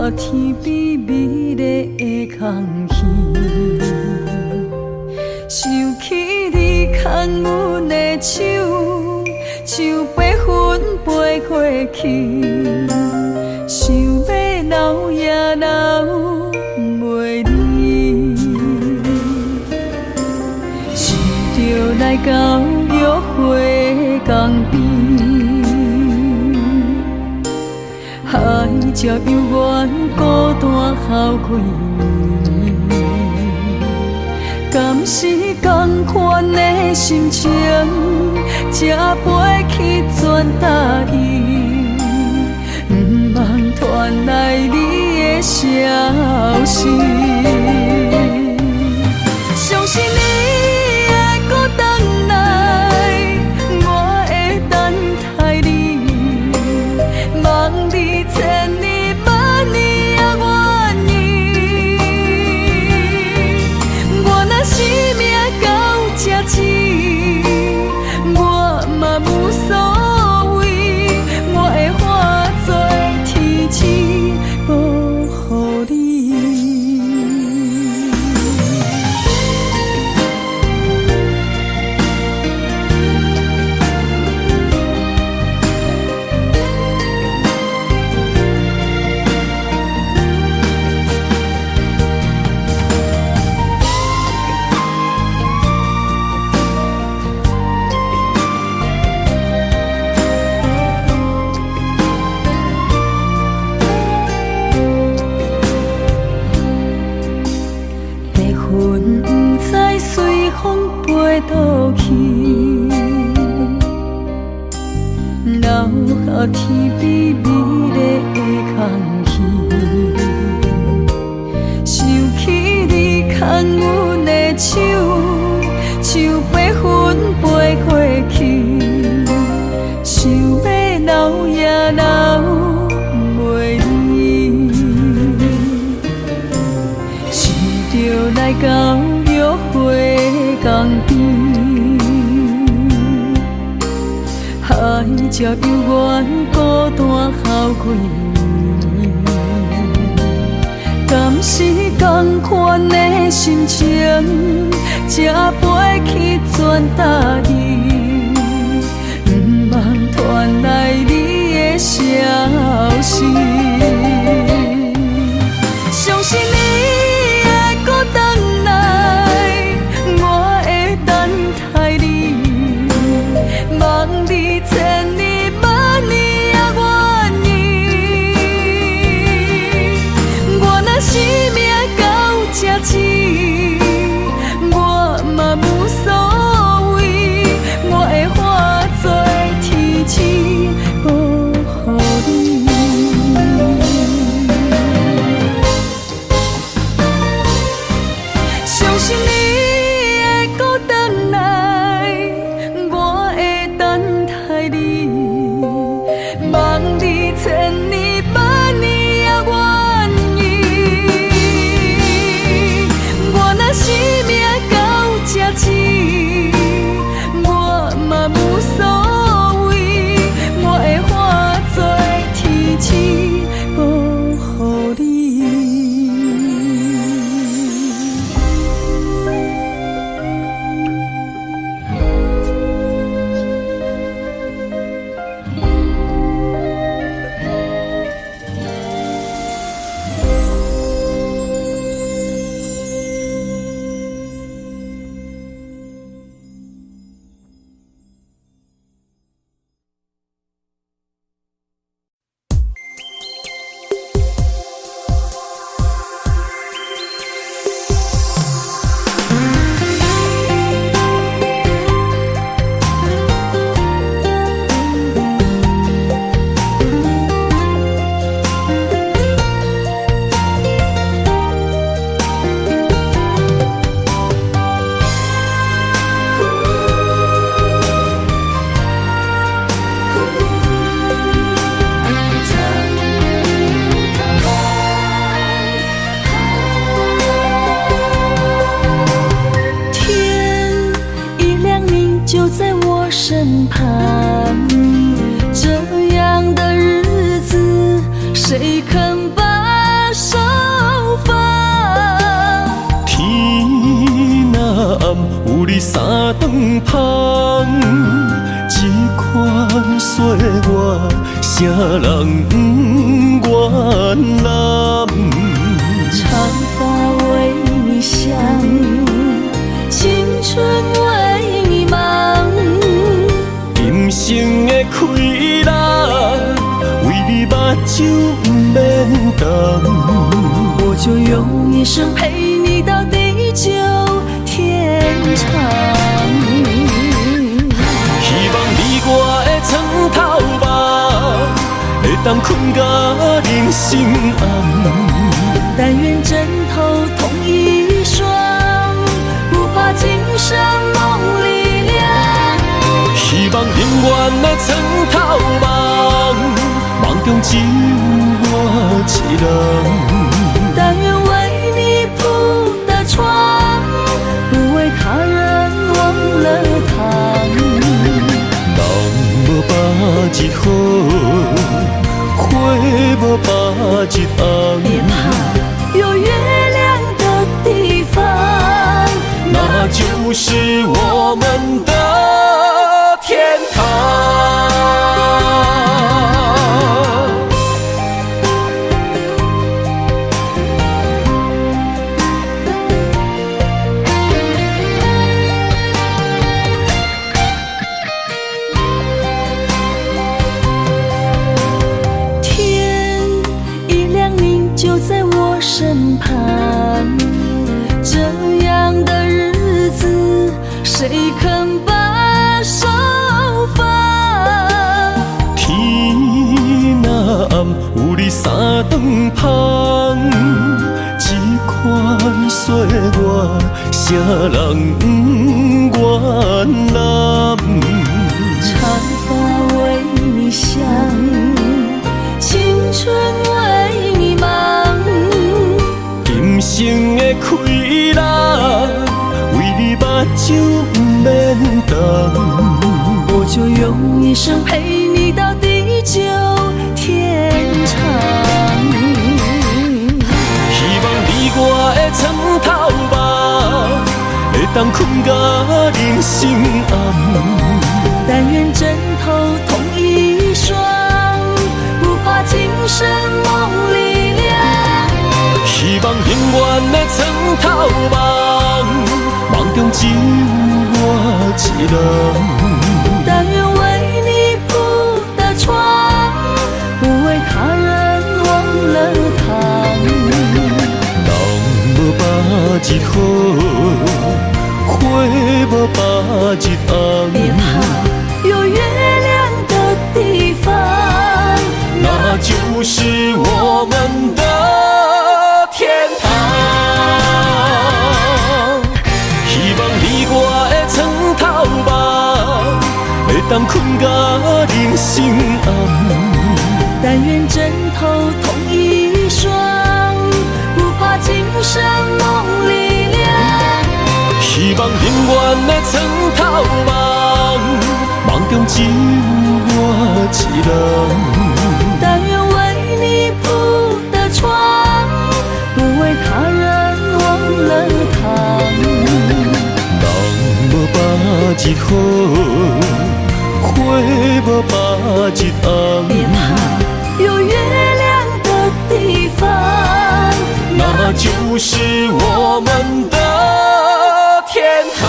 予天边美丽的空气，想起你牵阮的手，像白云飞过去，想要留也留袂离，是着来到约会江边。海才犹原孤单哭几年，敢是同款的心情，才飞去全答应，不茫传来你的消息。相信你会搁回来，我会等待你，望你千年万年也愿意。我若生命到这止，我嘛无所谓，我会化作天使保护你。倒去，留予天边美丽的空气，想起你牵阮的手，像白云飞过去，想要留也留袂离，是着来到约会江边。海才犹原孤单哭几年，敢是同款的心情，才飞去全答应，不茫传来你的消息。相信你会搁回来，我会等待你，望你千年万年也愿意。我若生命到这止，我嘛无所谓，我会化作天使保护你。相信你会搁回来，我会等待你，望你千年万年也愿意。我若生命到这止，我嘛无所谓，我会化作天使保护你。身旁，这样的日子谁肯把长芳，这款岁月，啥人不愿揽？长发为你香，青春为你忙。今生的快乐，为你目睭不免干。我就用一生陪你到地久天长。希望你我的床头梦，会当困甲人心暗。但愿枕头同一双，不怕今生梦里凉。希望永远的床头梦，梦中只有我一人。但愿为你铺的床，不为他人忘了糖。人无百日好，花无百日红。别怕，有月亮的地方，那就是我们的天堂。天一亮你就在我身旁，这样的日子谁肯把手放？天若暗，有你三顿香，这款岁月，啥人不愿揽？长发为你香，青春为你忙。今生的快乐，为你目睭不免干。我就用一生陪你到地久天长。希望你我的床头梦，会当困甲人心暗。但愿枕头同一双，不怕今生梦里凉。希望永远的床头梦，梦中只有我一人。但愿为你铺的床，不为他人忘了糖。人无百日好，花无百日红。别怕，有月亮的地方，那就是我们的天堂。希望你我的床头梦，会当困甲人心暗。但愿枕头同一双，不怕今生梦里凉。希望永远的床头梦，梦中只有我一人。但愿为你铺的床，不为他人忘了糖。人无百日好，花无百日红。别怕，有月亮的地方，那就是我们的天堂。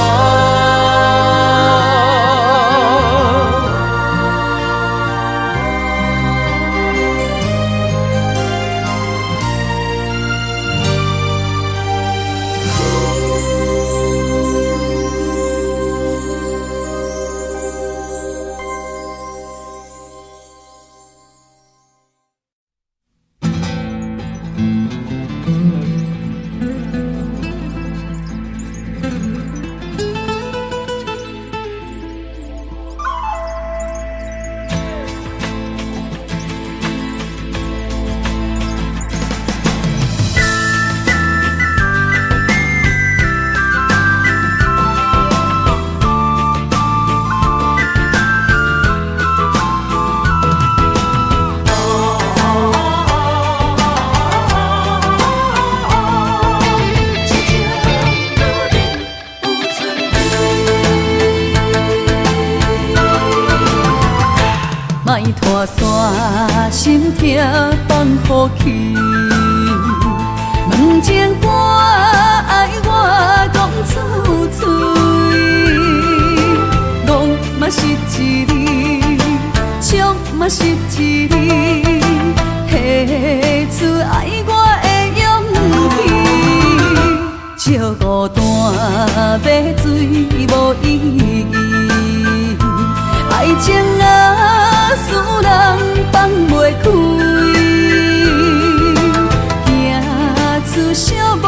拖山心痛放予去，问情歌爱我讲出嘴，戆嘛是一字，唱嘛是一字，提出爱我的勇气，笑孤单要水无意义，爱情啊使人放袂开，行出小步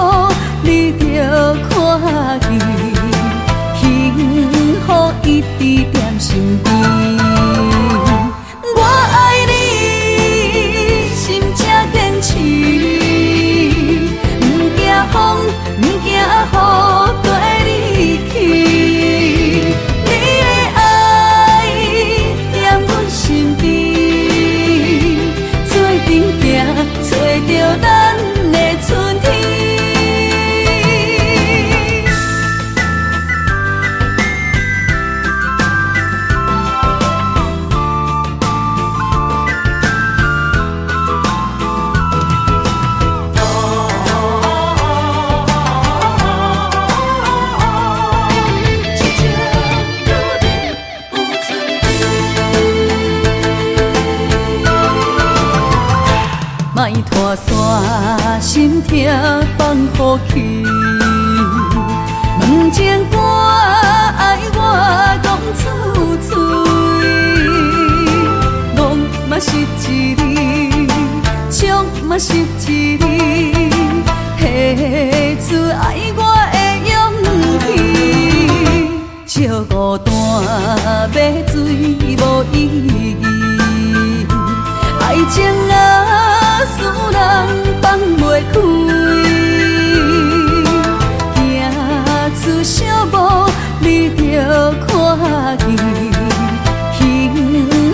你着看见，幸福一直踮身边。我爱你，心正坚持，不惊风，不惊雨跟你去。你的爱踮阮身边，做阵行，找着咱的春天。莫拖山心痛放予去，问情歌爱我讲出嘴，戆嘛是一字，唱嘛是一字，提出爱我的勇气，笑孤单要水无意义，爱情啊使人放袂开，行出小步你着看见，幸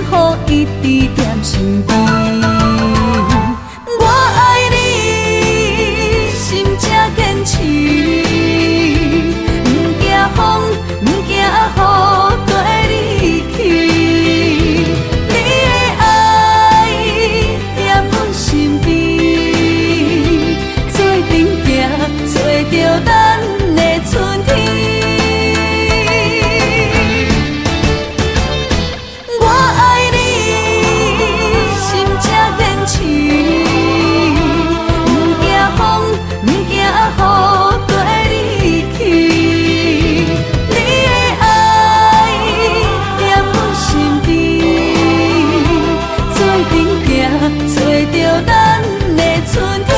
福一直踮身边。我爱你，心正坚持，不惊风，不惊雨跟你去。你的爱踮阮身边，做阵行，找着咱的春天。我爱你，心正坚持，不惊风，不惊雨跟你去。你的爱踮阮身边，做阵行，找着咱的春天。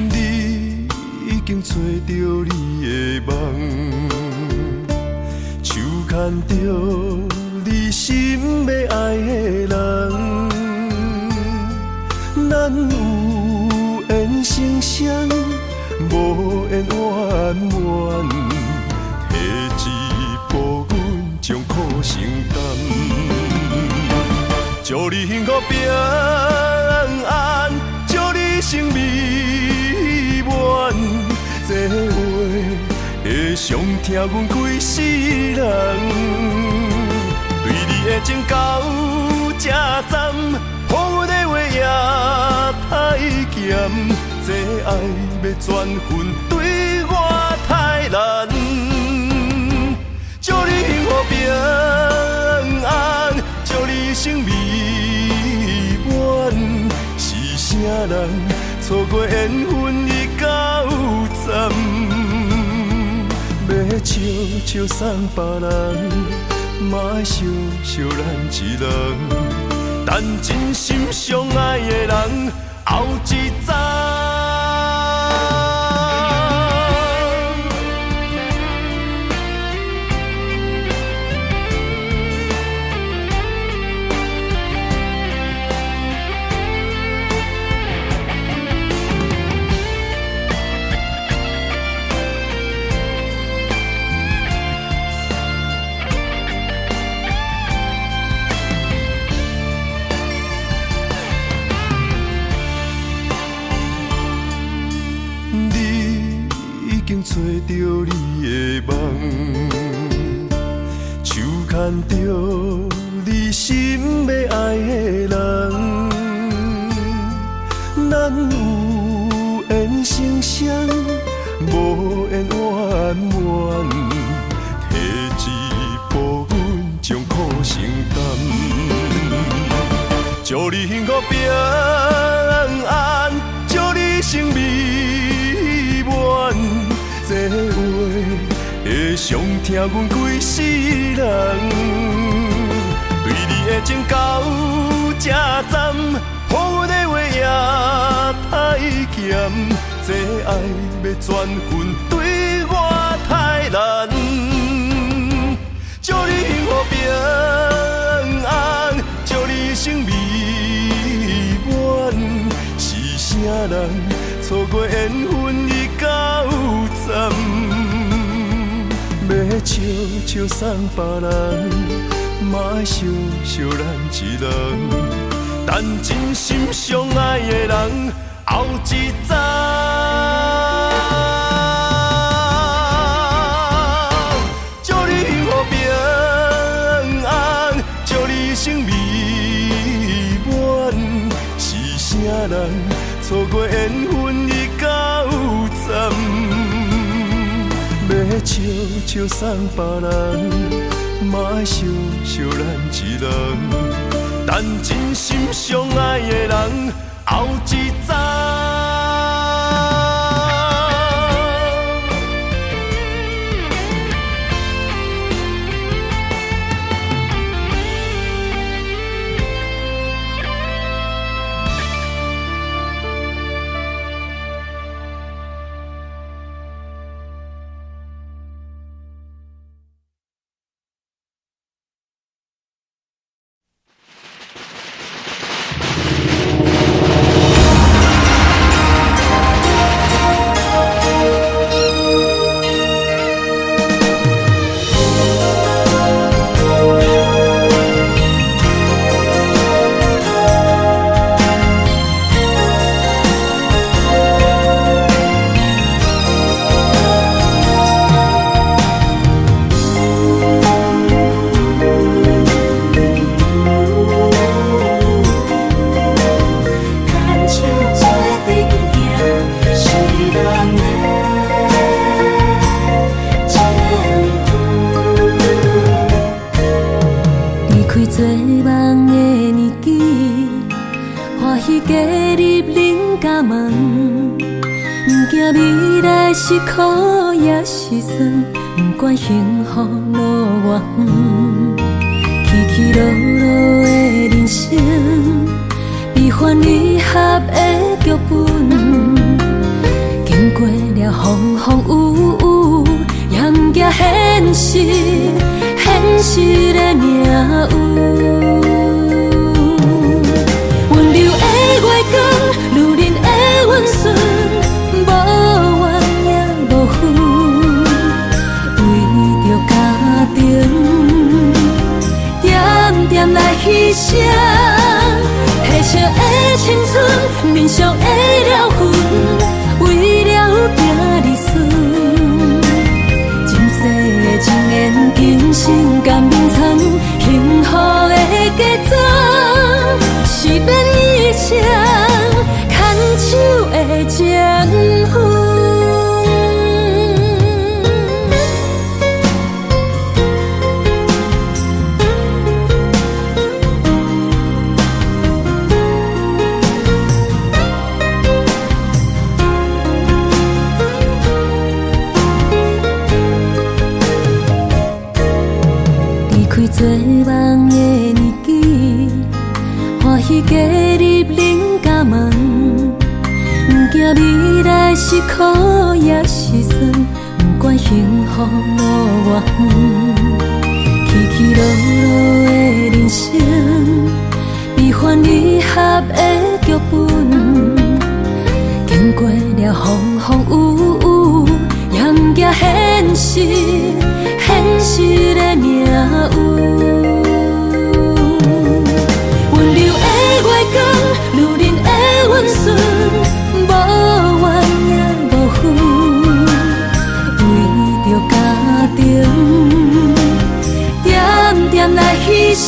你已经找到你的梦，手牵着你心要爱的人，咱有缘成双，无缘圆满，提一步阮将苦承担，祝你幸福平安，祝你生美满，这话会伤疼阮规世人。对你的情到这站，予阮的话也太咸，这爱要转分对我太难。祝你幸福平安，祝你生美满，是啥人错过缘分已到站？要笑笑送别人，嘛爱惜惜咱一人，等真心相爱的人后一站。着你的梦，手牵着你心要爱的人，咱有缘成双，无缘怨怨，提一步阮将苦承担，祝你幸福平安，祝你生美满，这话会伤疼阮规世人，对你的情到这站，好阮的话也太咸，这爱要转分对我太难，祝你幸福平安，祝你生美满，是啥人错过缘分已到站，要笑笑送别人，嘛爱惜惜咱一人，但真心相爱的人后一站。祝你幸福平安，祝你生美满，是啥人错过缘分已到站，要笑笑送别人，嘛爱惜惜咱一人，但真心相爱的人后一站。是苦也是酸，不管幸福路偌远，起起落落的人生，悲欢离合的剧本，经过了风风雨雨，严惊现实，现实的命运。温柔的月光，女人的温顺，无怨也无恨，为着家庭，点点来牺牲。褪色的青春，面上的了痕，为了行日顺。前世的情缘，今生甘眠藏，幸福的假装，是变一生牵手的情分。做梦的年纪，欢喜加入人家门，不惊未来是苦也是酸，不管幸福路偌远，起起落落的人生，悲欢离合的剧本，经过了风风雨雨，严惊现实，现实的命运。温柔的月光，女人的温顺，无怨也无恨，为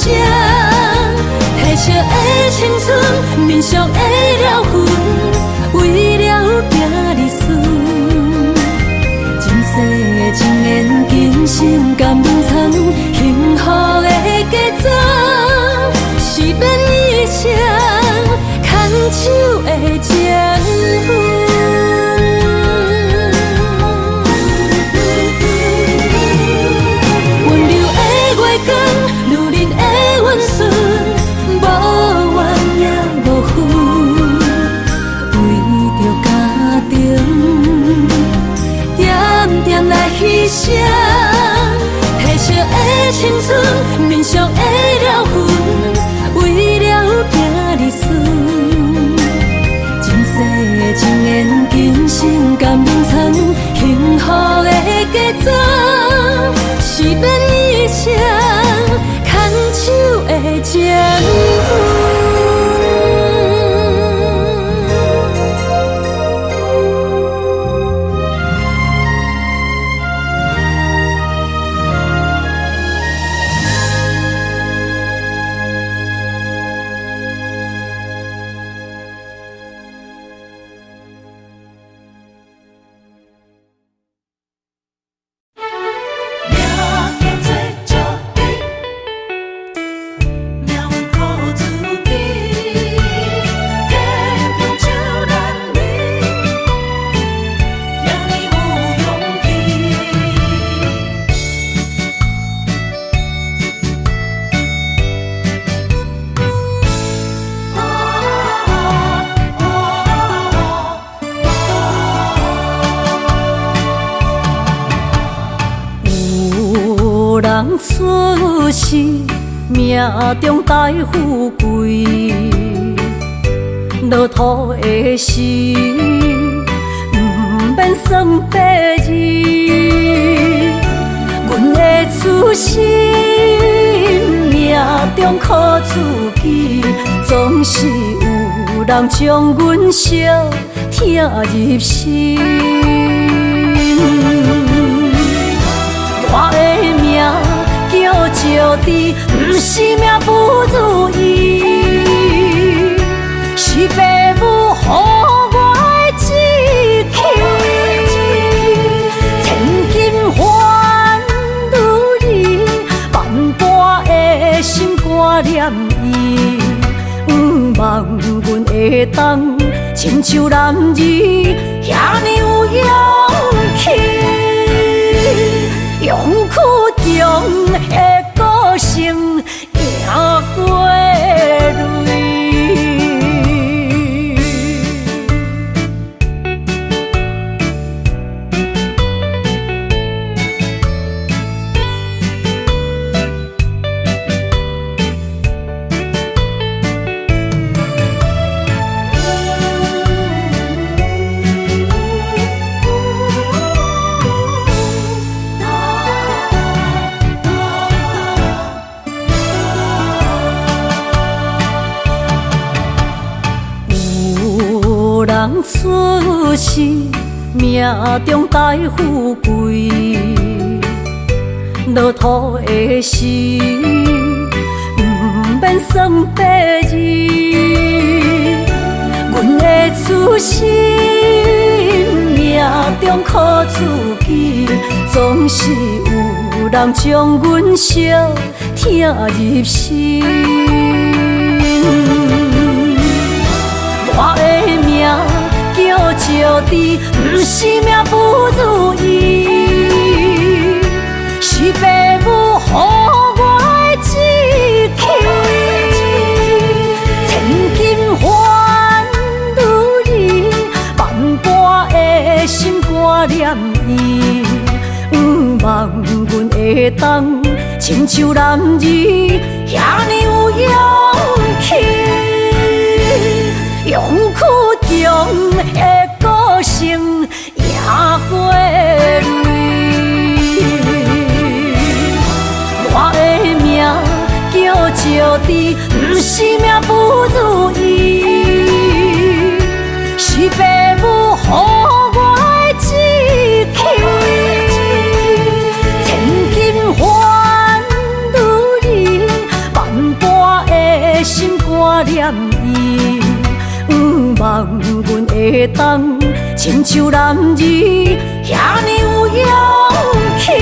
声，褪色的青春，面上的了痕，为了行日顺。前世情缘，今生甘参，幸福的嫁妆，是免一生牵手的情分。牺牲，褪色的青春，面上的了痕，为了行日顺。前世的情缘，今生甘参，幸福的嫁妆，是免一生牵手的情分。出世命中带富贵，落土的时，不免算白字。阮的出身命中苦自己，总是有人将阮惜疼入心。我的命叫石地，不是命不如意，是父母予我的志气。千金换如意，万般的心挂念伊，望阮会当亲像男儿遐尼有勇气。勇苦中的个性赢过泪。出世命中带富贵，落土的时，不免算白字。阮的出身命中苦自己，总是有人将阮惜疼入心。我的命叫石地，不是命不如意，是父母予我的志气。千金换如意，万般的心挂念伊，望阮会当亲像男儿遐尼有勇气。勇苦中的个性赢过泪。我的命叫石地，不是命不如意，是父母予我的志气。千金换如意，万袂当，亲像男儿遐尼有勇气，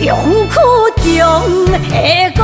勇气中的。